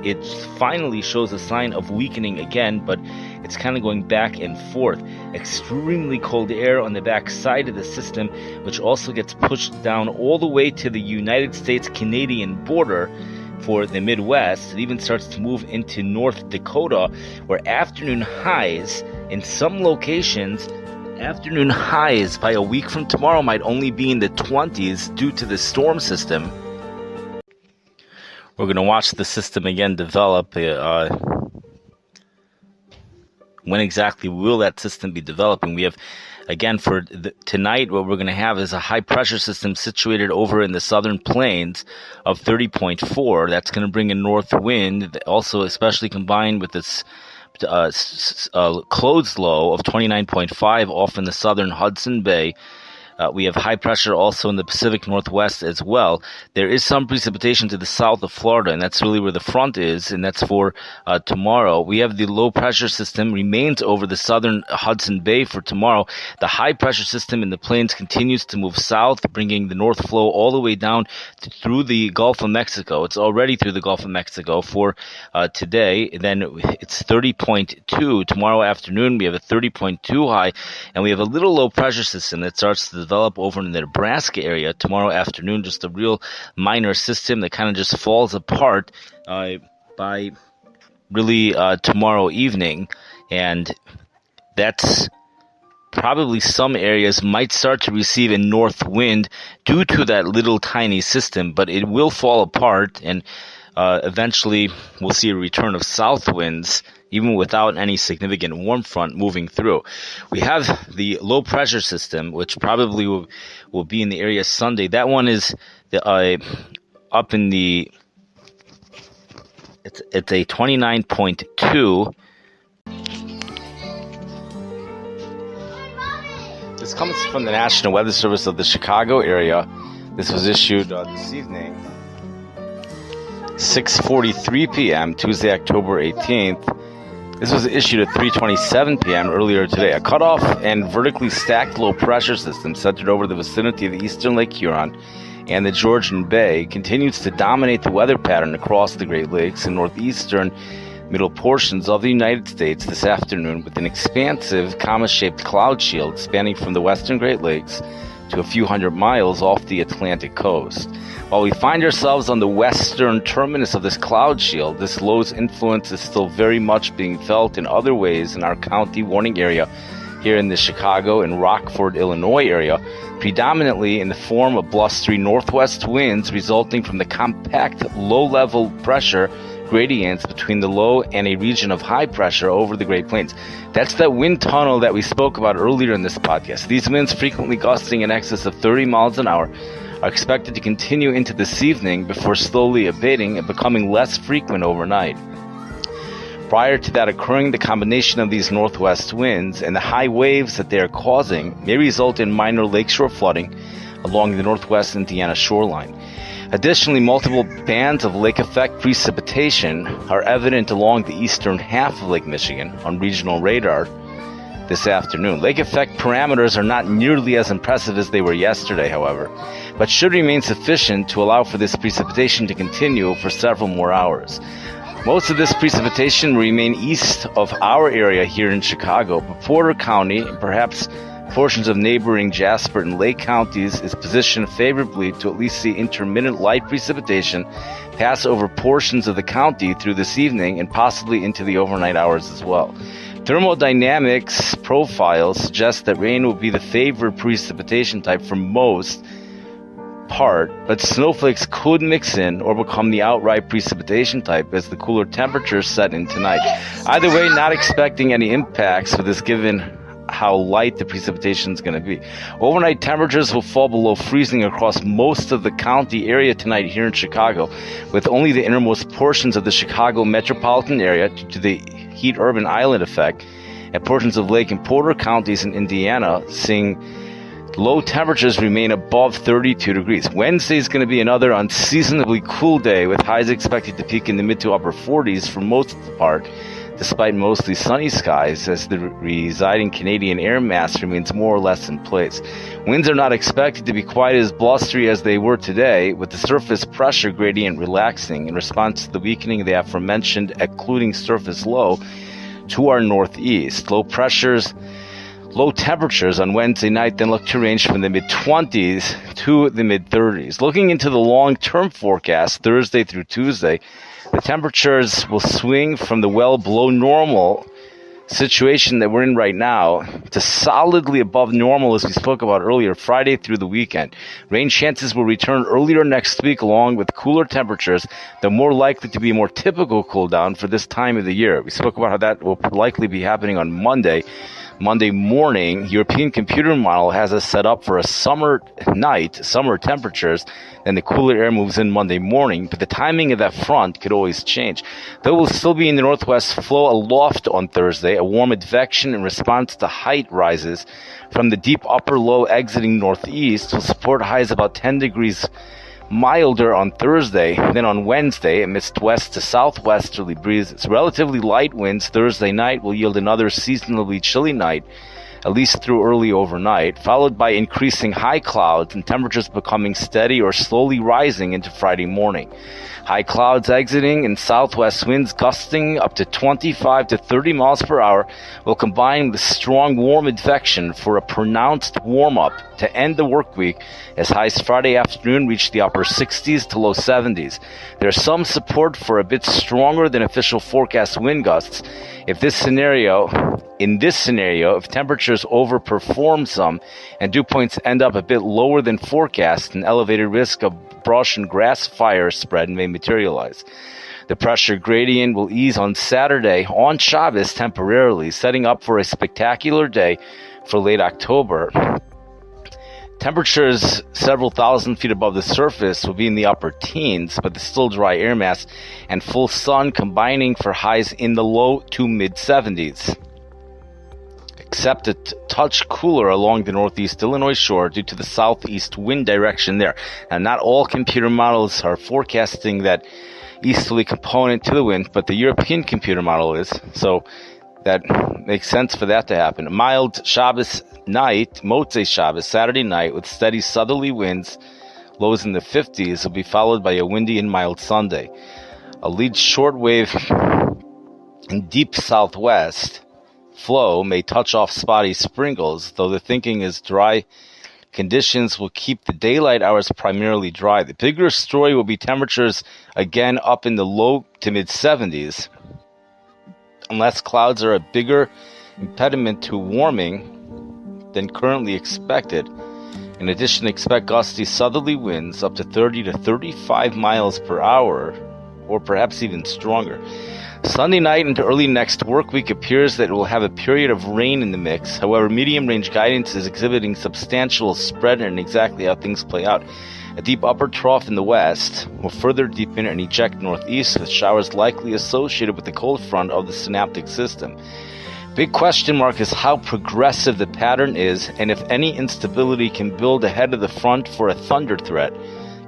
it finally shows a sign of weakening again, but it's kind of going back and forth. Extremely cold air on the back side of the system, which also gets pushed down all the way to the United States-Canadian border for the Midwest. It even starts to move into North Dakota, where afternoon highs in some locations, afternoon highs by a week from tomorrow might only be in the 20s due to the storm system. We're going to watch the system again develop. When exactly will that system be developing? We have, again, for tonight, what we're going to have is a high pressure system situated over in the southern plains of 30.4. That's going to bring a north wind, also especially combined with this closed low of 29.5 off in the southern Hudson Bay. We have high pressure also in the Pacific Northwest as well. There is some precipitation to the south of Florida, and that's really where the front is, and that's for tomorrow. We have the low pressure system remains over the southern Hudson Bay for tomorrow. The high pressure system in the plains continues to move south, bringing the north flow all the way down through the Gulf of Mexico. It's already through the Gulf of Mexico for today. Then it's 30.2. Tomorrow afternoon, we have a 30.2 high, and we have a little low pressure system that starts to develop over in the Nebraska area tomorrow afternoon. Just a real minor system that kind of just falls apart by really tomorrow evening, and that's probably some areas might start to receive a north wind due to that little tiny system, but it will fall apart, and eventually we'll see a return of south winds even without any significant warm front moving through. We have the low pressure system, which probably will be in the area Sunday. That one is up in the, it's a 29.2. This comes from the National Weather Service of the Chicago area. This was issued this evening, 6:43 p.m., Tuesday, October 18th. This was issued at 3:27 p.m. earlier today. A cutoff and vertically stacked low pressure system centered over the vicinity of the eastern Lake Huron and the Georgian Bay continues to dominate the weather pattern across the Great Lakes and northeastern middle portions of the United States this afternoon with an expansive comma-shaped cloud shield spanning from the western Great Lakes to a few hundred miles off the Atlantic coast. While we find ourselves on the western terminus of this cloud shield, this low's influence is still very much being felt in other ways in our county warning area here in the Chicago and Rockford, Illinois area, predominantly in the form of blustery northwest winds resulting from the compact low-level pressure gradients between the low and a region of high pressure over the Great Plains. That's that wind tunnel that we spoke about earlier in this podcast. These winds, frequently gusting in excess of 30 miles an hour, are expected to continue into this evening before slowly abating and becoming less frequent overnight. Prior to that occurring, the combination of these northwest winds and the high waves that they are causing may result in minor lakeshore flooding along the northwest Indiana shoreline. Additionally, multiple bands of lake effect precipitation are evident along the eastern half of Lake Michigan on regional radar this afternoon. Lake effect parameters are not nearly as impressive as they were yesterday, however, but should remain sufficient to allow for this precipitation to continue for several more hours. Most of this precipitation will remain east of our area here in Chicago, but Porter County and perhaps portions of neighboring Jasper and Lake counties is positioned favorably to at least see intermittent light precipitation pass over portions of the county through this evening and possibly into the overnight hours as well. Thermodynamics profiles suggest that rain will be the favored precipitation type for most part, but snowflakes could mix in or become the outright precipitation type as the cooler temperatures set in tonight. Either way, not expecting any impacts for this given how light the precipitation is going to be. Overnight temperatures will fall below freezing across most of the county area tonight here in Chicago, with only the innermost portions of the Chicago metropolitan area due to the heat urban island effect and portions of Lake and Porter counties in Indiana seeing low temperatures remain above 32 degrees. Wednesday is going to be another unseasonably cool day with highs expected to peak in the mid to upper 40s for most of the part, despite mostly sunny skies as the residing Canadian air mass remains more or less in place. Winds are not expected to be quite as blustery as they were today, with the surface pressure gradient relaxing in response to the weakening of the aforementioned occluding surface low to our northeast. Low temperatures on Wednesday night then look to range from the mid-20s to the mid-30s. Looking into the long-term forecast, Thursday through Tuesday, the temperatures will swing from the well below normal situation that we're in right now to solidly above normal, as we spoke about earlier, Friday through the weekend. Rain chances will return earlier next week along with cooler temperatures. They're more likely to be a more typical cool down for this time of the year. We spoke about how that will likely be happening on Monday morning. European computer model has us set up for a summer temperatures, then the cooler air moves in Monday morning, but the timing of that front could always change. Though we'll still be in the northwest flow aloft on Thursday, a warm advection in response to height rises from the deep upper low exiting northeast will support highs about 10 degrees milder on Thursday than on Wednesday amidst west to southwesterly breezes. Relatively light winds Thursday night will yield another seasonably chilly night, at least through early overnight, followed by increasing high clouds and temperatures becoming steady or slowly rising into Friday morning. High clouds exiting and southwest winds gusting up to 25 to 30 miles per hour will combine with strong warm advection for a pronounced warm-up to end the work week as highs Friday afternoon reach the upper 60s to low 70s. There's some support for a bit stronger than official forecast wind gusts. In this scenario, if temperatures overperform some and dew points end up a bit lower than forecast, an elevated risk of brush and grass fire spread may materialize. The pressure gradient will ease on Saturday on Shabbos temporarily, setting up for a spectacular day for late October. Temperatures several thousand feet above the surface will be in the upper teens, but the still dry air mass and full sun combining for highs in the low to mid 70s. Except a touch cooler along the northeast Illinois shore due to the southeast wind direction there. Now, not all computer models are forecasting that easterly component to the wind, but the European computer model is, so that makes sense for that to happen. A mild Shabbos night, Motzei Shabbos, Saturday night, with steady southerly winds, lows in the 50s, will be followed by a windy and mild Sunday. A lead shortwave and deep southwest flow may touch off spotty sprinkles, though the thinking is dry conditions will keep the daylight hours primarily dry. The bigger story will be temperatures again up in the low to mid 70s, unless clouds are a bigger impediment to warming than currently expected. In addition, expect gusty southerly winds up to 30 to 35 miles per hour, or perhaps even stronger. Sunday night into early next work week appears that it will have a period of rain in the mix. However, medium-range guidance is exhibiting substantial spread in exactly how things play out. A deep upper trough in the west will further deepen and eject northeast, with showers likely associated with the cold front of the synaptic system. Big question mark is how progressive the pattern is, and if any instability can build ahead of the front for a thunder threat.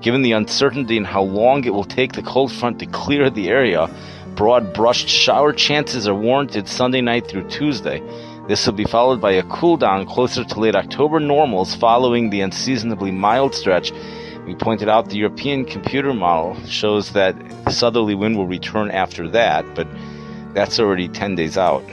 Given the uncertainty in how long it will take the cold front to clear the area, broad brushed shower chances are warranted Sunday night through Tuesday. This will be followed by a cool down closer to late October normals following the unseasonably mild stretch. We pointed out the European computer model shows that the southerly wind will return after that, but that's already 10 days out.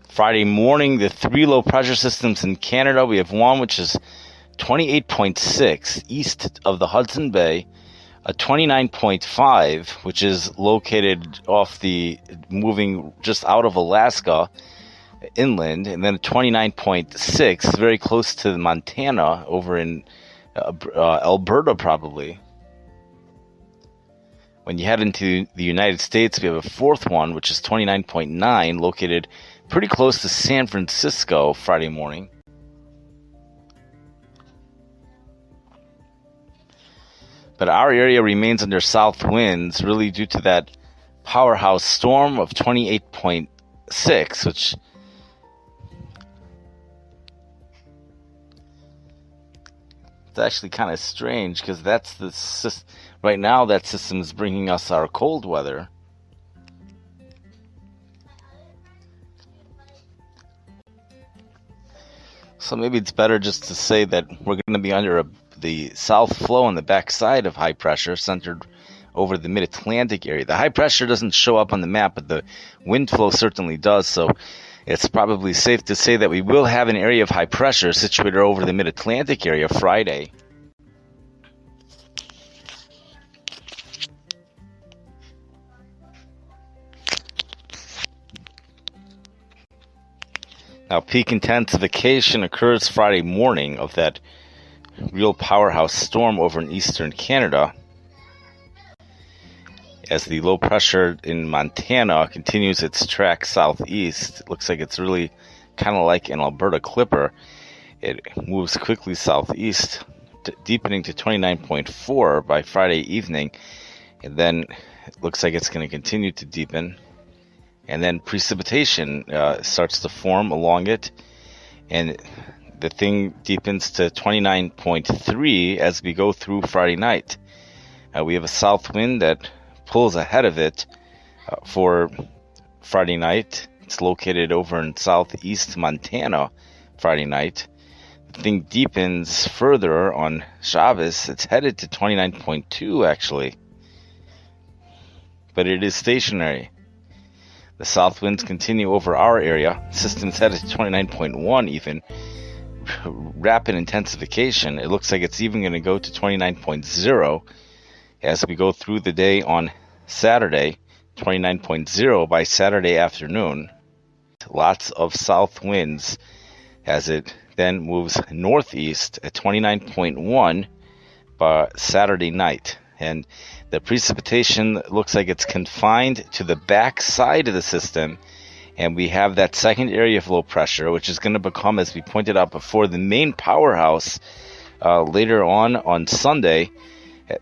Friday morning, the three low pressure systems in Canada. We have one which is 28.6 east of the Hudson Bay, a 29.5 which is located moving just out of Alaska inland, and then a 29.6 very close to Montana over in Alberta probably. When you head into the United States, we have a fourth one which is 29.9 located pretty close to San Francisco Friday morning. But our area remains under south winds, really due to that powerhouse storm of 28.6, which it's actually kind of strange because right now that system is bringing us our cold weather. So maybe it's better just to say that we're going to be under the south flow on the backside of high pressure centered over the mid-Atlantic area. The high pressure doesn't show up on the map, but the wind flow certainly does. So it's probably safe to say that we will have an area of high pressure situated over the mid-Atlantic area Friday. Now, peak intensification occurs Friday morning of that real powerhouse storm over in eastern Canada, as the low pressure in Montana continues its track southeast. It looks like it's really kind of like an Alberta clipper. It moves quickly southeast, deepening to 29.4 by Friday evening, and then it looks like it's going to continue to deepen. And then precipitation starts to form along it, and the thing deepens to 29.3 as we go through Friday night. We have a south wind that pulls ahead of it for Friday night. It's located over in southeast Montana Friday night. The thing deepens further on Shabbos. It's headed to 29.2 actually, but it is stationary. The south winds continue over our area. System's headed to 29.1 even. Rapid intensification. It looks like it's even going to go to 29.0 as we go through the day on Saturday. 29.0 by Saturday afternoon. Lots of south winds as it then moves northeast at 29.1 by Saturday night. And the precipitation looks like it's confined to the back side of the system, and we have that second area of low pressure, which is going to become, as we pointed out before, the main powerhouse later on Sunday.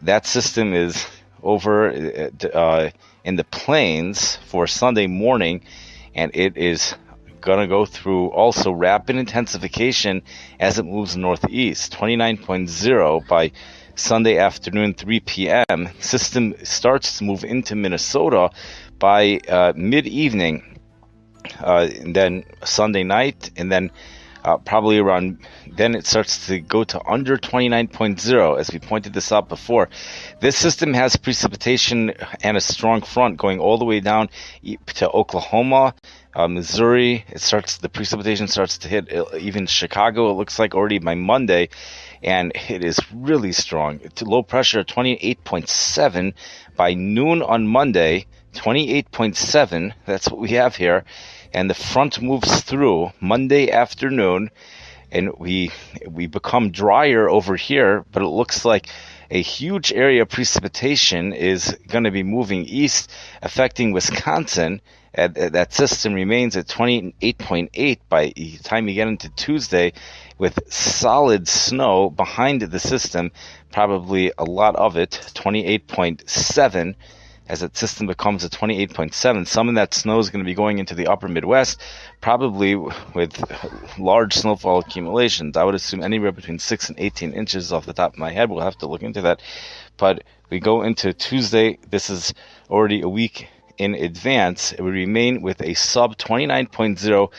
That system is over in the plains for Sunday morning, and it is going to go through also rapid intensification as it moves northeast. 29.0 by Sunday afternoon, 3 p.m. System starts to move into Minnesota by mid-evening. and then Sunday night, and then probably around then it starts to go to under 29.0, as we pointed this out before. This system has precipitation and a strong front going all the way down to Oklahoma, Missouri. The precipitation starts to hit even Chicago, it looks like, already by Monday, and it is really strong. Low pressure 28.7 by noon on Monday. 28.7, that's what we have here. And the front moves through Monday afternoon, and we become drier over here, but it looks like a huge area of precipitation is going to be moving east, affecting Wisconsin. That system remains at 28.8 by the time you get into Tuesday, with solid snow behind the system, probably a lot of it, 28.7. As that system becomes a 28.7, some of that snow is going to be going into the upper Midwest, probably with large snowfall accumulations. I would assume anywhere between 6 and 18 inches off the top of my head. We'll have to look into that. But we go into Tuesday. This is already a week in advance. We remain with a sub 29.0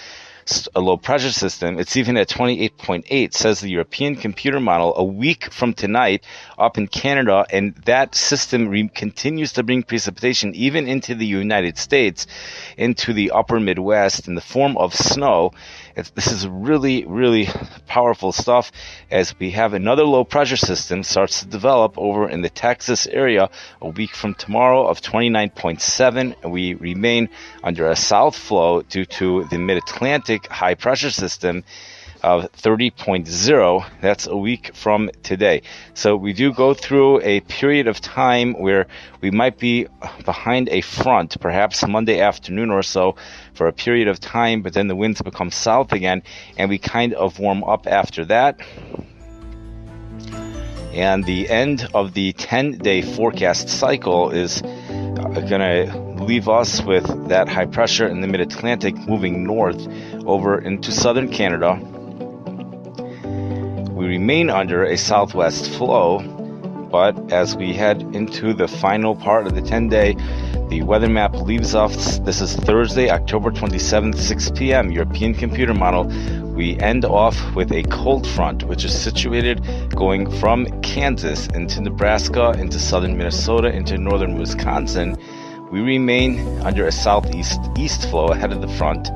a low pressure system. It's even at 28.8, says the European computer model, a week from tonight up in Canada, and that system continues to bring precipitation even into the United States, into the upper Midwest in the form of snow. This is really, really powerful stuff, as we have another low pressure system starts to develop over in the Texas area a week from tomorrow of 29.7. We remain under a south flow due to the mid-Atlantic high pressure system of 30.0. That's a week from today. So we do go through a period of time where we might be behind a front, perhaps Monday afternoon or so, for a period of time, but then the winds become south again, and we kind of warm up after that. And the end of the 10-day forecast cycle is going to leave us with that high pressure in the mid-Atlantic moving north over into southern Canada. We remain under a southwest flow, but as we head into the final part of the 10-day, the weather map leaves us. This is Thursday, October 27th, 6 p.m. European computer model. We end off with a cold front, which is situated going from Kansas into Nebraska, into southern Minnesota, into northern Wisconsin. We remain under a southeast flow ahead of the front.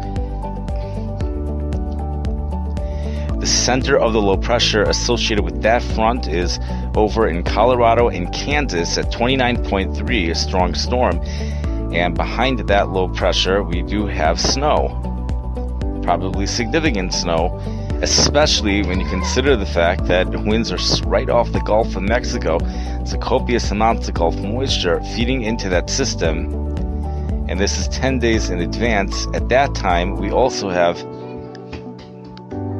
The center of the low pressure associated with that front is over in Colorado and Kansas at 29.3, a strong storm. And behind that low pressure, we do have snow, probably significant snow, especially when you consider the fact that winds are right off the Gulf of Mexico. So copious amounts of Gulf moisture feeding into that system. And this is 10 days in advance. At that time, we also have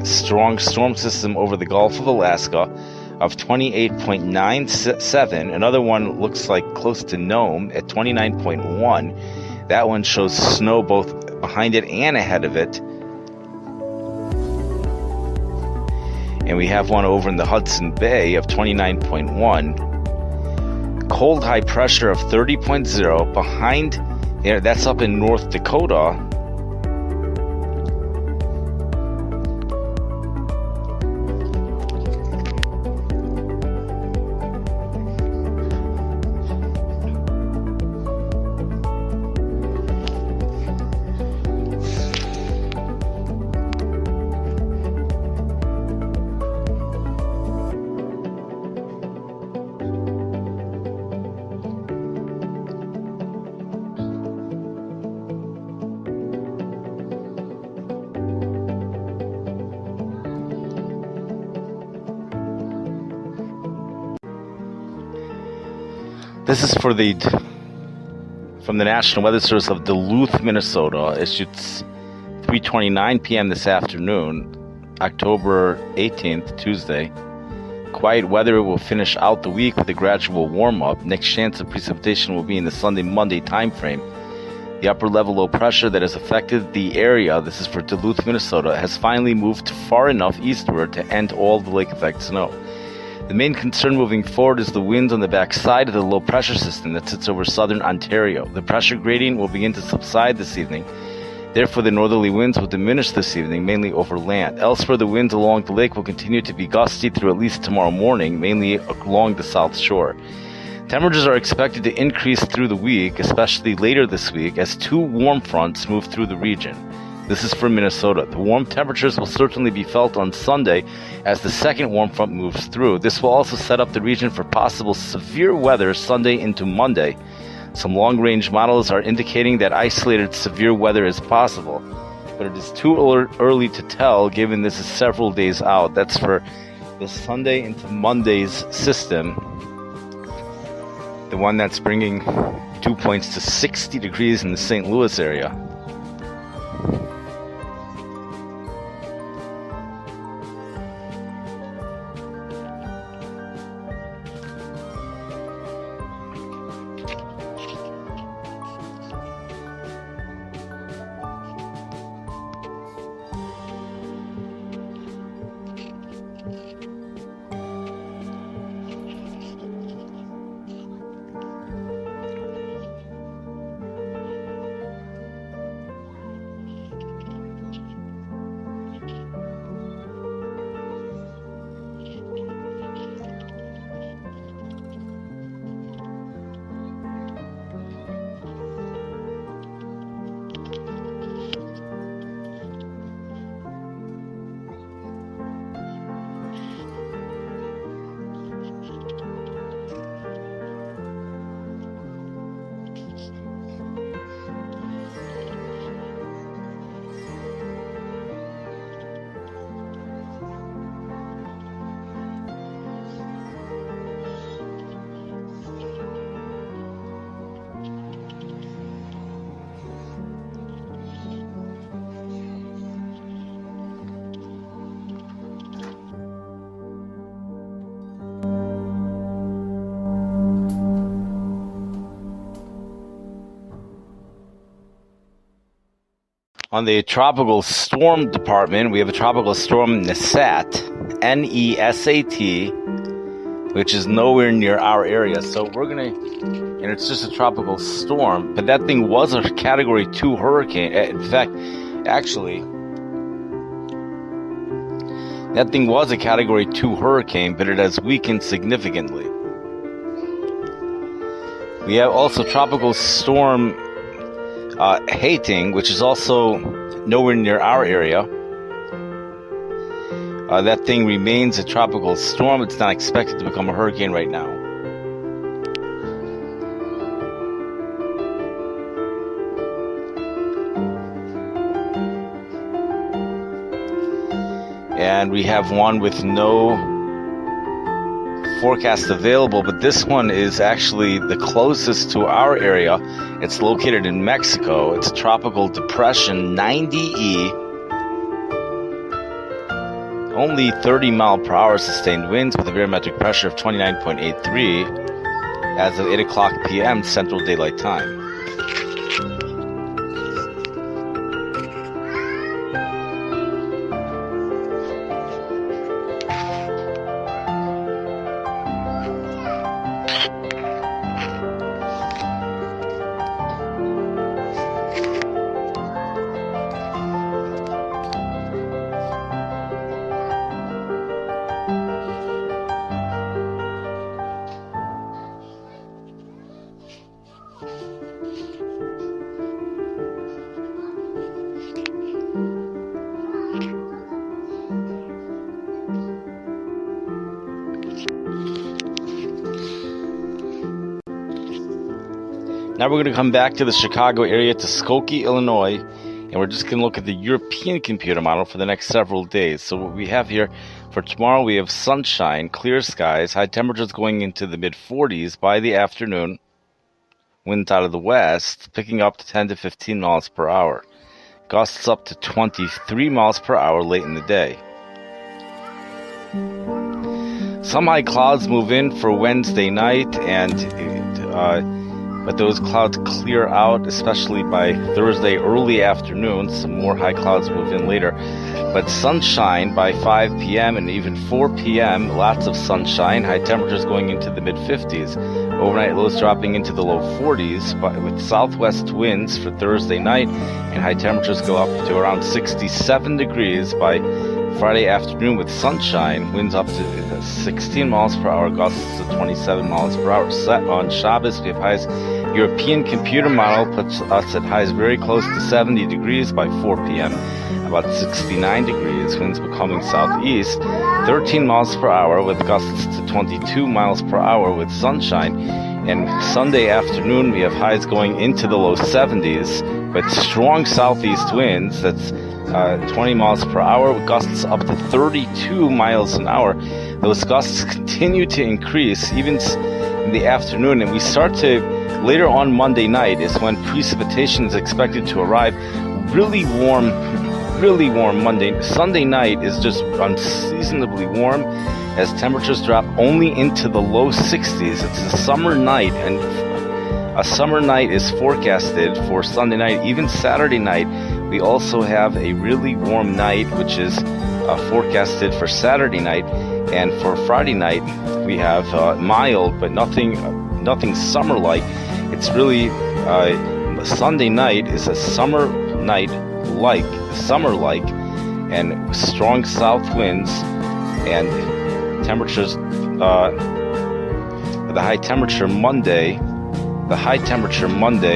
strong storm system over the Gulf of Alaska of 28.97. Another one looks like close to Nome at 29.1. That one shows snow both behind it and ahead of it. And we have one over in the Hudson Bay of 29.1. Cold high pressure of 30.0 behind there. That's up in North Dakota. This is from the National Weather Service of Duluth, Minnesota. Issued 3:29 p.m. this afternoon, October 18th, Tuesday. Quiet weather will finish out the week with a gradual warm-up. Next chance of precipitation will be in the Sunday-Monday time frame. The upper level low pressure that has affected the area, this is for Duluth, Minnesota, has finally moved far enough eastward to end all the lake effect snow. The main concern moving forward is the winds on the back side of the low pressure system that sits over southern Ontario. The pressure gradient will begin to subside this evening Therefore, the northerly winds will diminish this evening, mainly over land. Elsewhere, the winds along the lake will continue to be gusty through at least tomorrow morning, mainly along the south shore. Temperatures are expected to increase through the week, especially later this week, as two warm fronts move through the region. This is for Minnesota. The warm temperatures will certainly be felt on Sunday as the second warm front moves through. This will also set up the region for possible severe weather Sunday into Monday. Some long-range models are indicating that isolated severe weather is possible, but it is too early to tell given this is several days out. That's for the Sunday into Monday's system, the one that's bringing dew points to 60 degrees in the St. Louis area. On the tropical storm department, we have a tropical storm Nesat, N-E-S-A-T, which is nowhere near our area. So and it's just a tropical storm, but that thing was a Category 2 hurricane. In fact, actually, that thing was a Category 2 hurricane, but it has weakened significantly. We have also tropical storm Hating, which is also nowhere near our area. That thing remains a tropical storm. It's not expected to become a hurricane right now. And we have one with no forecast available, but this one is actually the closest to our area. It's located in Mexico. It's a tropical depression, 90E. Only 30 mile per hour sustained winds with a barometric pressure of 29.83 as of 8 o'clock p.m. Central Daylight Time. Now we're going to come back to the Chicago area, to Skokie, Illinois, and we're just going to look at the European computer model for the next several days. So what we have here for tomorrow, we have sunshine, clear skies, high temperatures going into the mid-40s by the afternoon, winds out of the west, picking up to 10 to 15 miles per hour. Gusts up to 23 miles per hour late in the day. Some high clouds move in for Wednesday night, but those clouds clear out, especially by Thursday early afternoon. Some more high clouds move in later. But sunshine by 5 p.m. and even 4 p.m. Lots of sunshine. High temperatures going into the mid-50s. Overnight lows dropping into the low 40s, but with southwest winds for Thursday night, and high temperatures go up to around 67 degrees by Friday afternoon with sunshine. Winds up to 16 miles per hour, gusts to 27 miles per hour. Set on Shabbos, we have highs. European computer model puts us at highs very close to 70 degrees by 4 p.m. About 69 degrees, winds becoming southeast, 13 miles per hour with gusts to 22 miles per hour with sunshine. And Sunday afternoon, we have highs going into the low 70s with strong southeast winds. That's 20 miles per hour with gusts up to 32 miles an hour. Those gusts continue to increase even in the afternoon, and we start to, later on Monday night is when precipitation is expected to arrive. Really warm Monday. Sunday night is just unseasonably warm as temperatures drop only into the low 60s. It's a summer night, and a summer night is forecasted for Sunday night. Even Saturday night, we also have a really warm night, which is forecasted for Saturday night. And for Friday night, we have mild, but nothing summer-like. It's really Sunday night is a summer night summer-like, and strong south winds and temperatures. The high temperature Monday,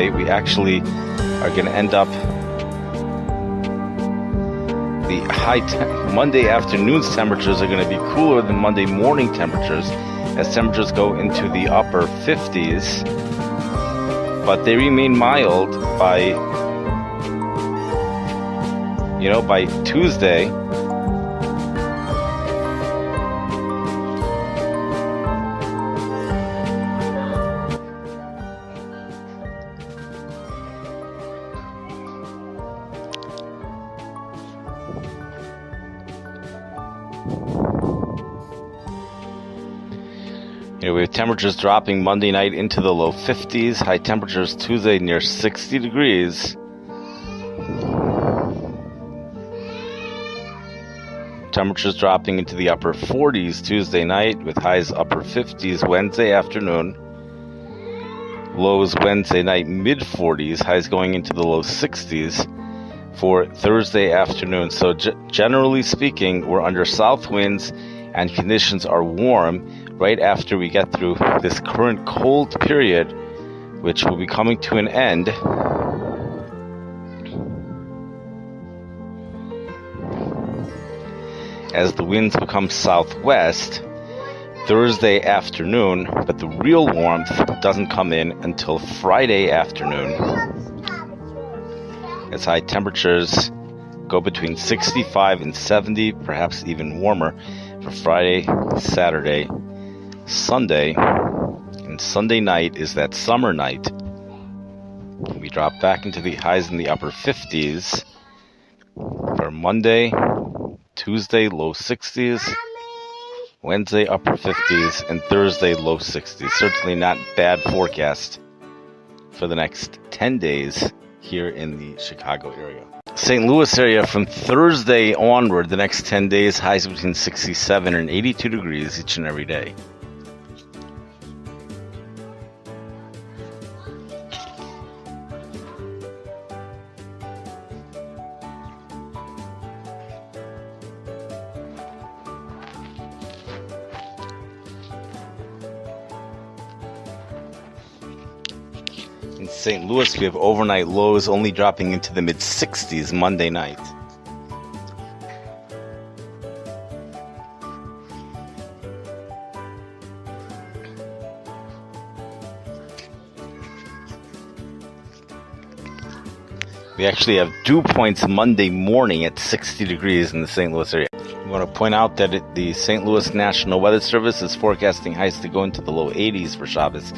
we actually are going to end up. The Monday afternoon's temperatures are going to be cooler than Monday morning temperatures, as temperatures go into the upper 50s, but they remain mild by Tuesday. We have temperatures dropping Monday night into the low 50s. High temperatures Tuesday near 60 degrees. Temperatures dropping into the upper 40s Tuesday night with highs upper 50s Wednesday afternoon. Lows Wednesday night mid 40s, highs going into the low 60s for Thursday afternoon. So generally speaking, we're under south winds and conditions are warm right after we get through this current cold period, which will be coming to an end as the winds become southwest Thursday afternoon, but the real warmth doesn't come in until Friday afternoon, as high temperatures go between 65 and 70, perhaps even warmer, for Friday, Saturday, Sunday. And Sunday night is that summer night. We drop back into the highs in the upper 50s for Monday, Tuesday, low 60s, Wednesday, upper 50s, and Thursday, low 60s. Certainly not bad forecast for the next 10 days here in the Chicago area. St. Louis area, from Thursday onward, the next 10 days, highs between 67 and 82 degrees each and every day. In St. Louis, we have overnight lows only dropping into the mid-60s Monday night. We actually have dew points Monday morning at 60 degrees in the St. Louis area. I want to point out that the St. Louis National Weather Service is forecasting highs to go into the low 80s for Shabbos.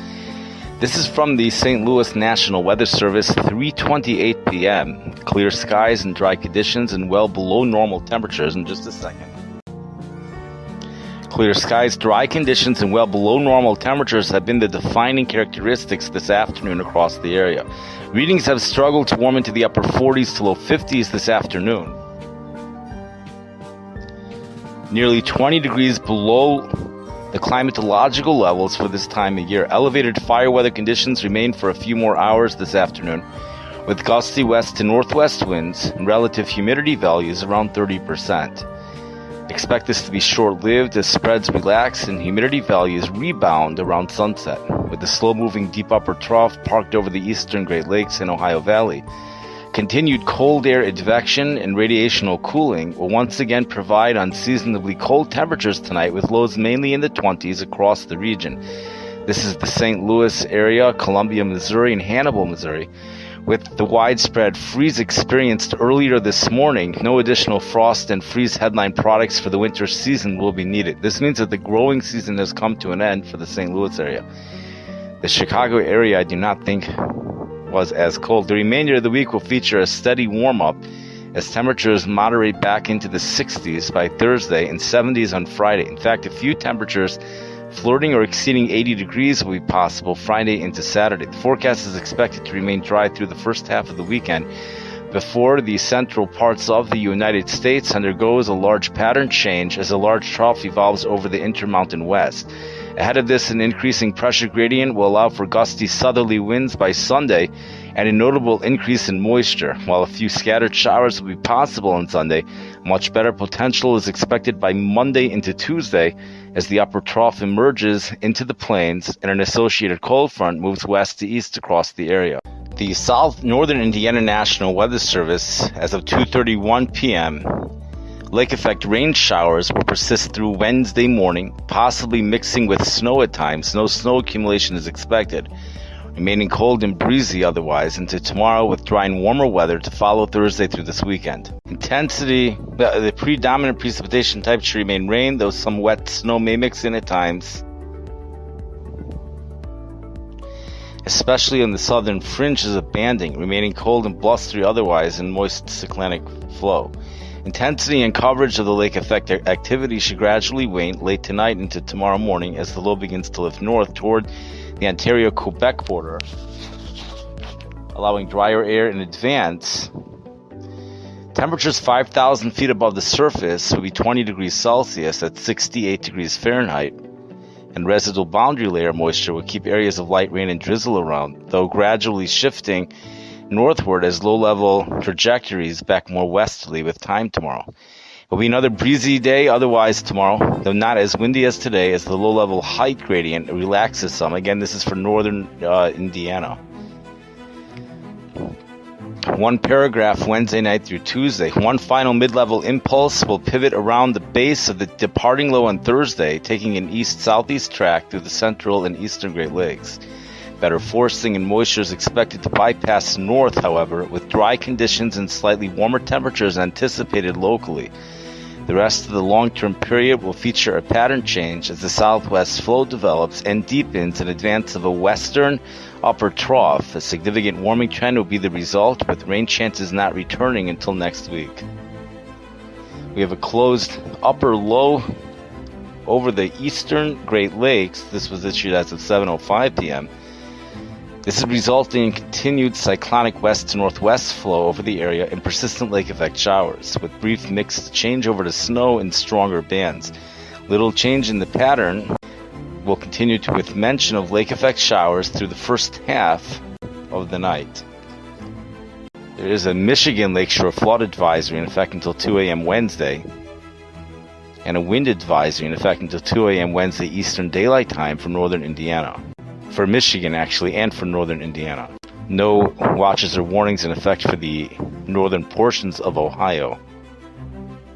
This is from the St. Louis National Weather Service, 3:28 p.m. Clear skies and dry conditions and well below normal temperatures. In just a second. Clear skies, dry conditions, and well below normal temperatures have been the defining characteristics this afternoon across the area. Readings have struggled to warm into the upper 40s to low 50s this afternoon. nearly 20 degrees below the climatological levels for this time of year. Elevated fire weather conditions remain for a few more hours this afternoon, with gusty west to northwest winds and relative humidity values around 30%. Expect this to be short-lived as spreads relax and humidity values rebound around sunset, with the slow-moving deep upper trough parked over the eastern Great Lakes and Ohio Valley. Continued cold air advection and radiational cooling will once again provide unseasonably cold temperatures tonight, with lows mainly in the 20s across the region. This is the St. Louis area, Columbia, Missouri, and Hannibal, Missouri. With the widespread freeze experienced earlier this morning, no additional frost and freeze headline products for the winter season will be needed. This means that the growing season has come to an end for the St. Louis area. The Chicago area I do not think was as cold. The remainder of the week will feature a steady warm-up as temperatures moderate back into the 60s by Thursday and 70s on Friday. In fact, a few temperatures flirting or exceeding 80 degrees will be possible Friday into Saturday. The forecast is expected to remain dry through the first half of the weekend before the central parts of the United States undergoes a large pattern change as a large trough evolves over the Intermountain West. Ahead of this, an increasing pressure gradient will allow for gusty southerly winds by Sunday and a notable increase in moisture. While a few scattered showers will be possible on Sunday, much better potential is expected by Monday into Tuesday as the upper trough emerges into the plains and an associated cold front moves west to east across the area. The South Northern Indiana National Weather Service, as of 2:31 p.m., lake effect rain showers will persist through Wednesday morning, possibly mixing with snow at times. No snow accumulation is expected, remaining cold and breezy otherwise into tomorrow, with dry and warmer weather to follow Thursday through this weekend. Intensity, the predominant precipitation type should remain rain, though some wet snow may mix in at times, especially on the southern fringes of banding, remaining cold and blustery otherwise and moist cyclonic flow. Intensity and coverage of the lake effect activity should gradually wane late tonight into tomorrow morning as the low begins to lift north toward the Ontario-Quebec border, allowing drier air in advance. Temperatures 5,000 feet above the surface will be 20 degrees Celsius at 68 degrees Fahrenheit, and residual boundary layer moisture will keep areas of light rain and drizzle around, though gradually shifting northward as low-level trajectories back more westerly with time tomorrow. It will be another breezy day otherwise tomorrow, though not as windy as today, as the low-level height gradient relaxes some. Again, this is for northern Indiana. One paragraph Wednesday night through Tuesday. One final mid-level impulse will pivot around the base of the departing low on Thursday, taking an east-southeast track through the central and eastern Great Lakes. Better forcing and moisture is expected to bypass north, however, with dry conditions and slightly warmer temperatures anticipated locally. The rest of the long-term period will feature a pattern change as the southwest flow develops and deepens in advance of a western upper trough. A significant warming trend will be the result, with rain chances not returning until next week. We have a closed upper low over the eastern Great Lakes. This was issued as of 7:05 p.m. This is resulting in continued cyclonic west to northwest flow over the area and persistent lake effect showers, with brief mixed changeover to snow in stronger bands. Little change in the pattern will continue with mention of lake effect showers through the first half of the night. There is a Michigan lakeshore flood advisory in effect until 2 a.m. Wednesday, and a wind advisory in effect until 2 a.m. Wednesday Eastern Daylight Time for northern Indiana. For Michigan, actually, and for northern Indiana. No watches or warnings in effect for the northern portions of Ohio.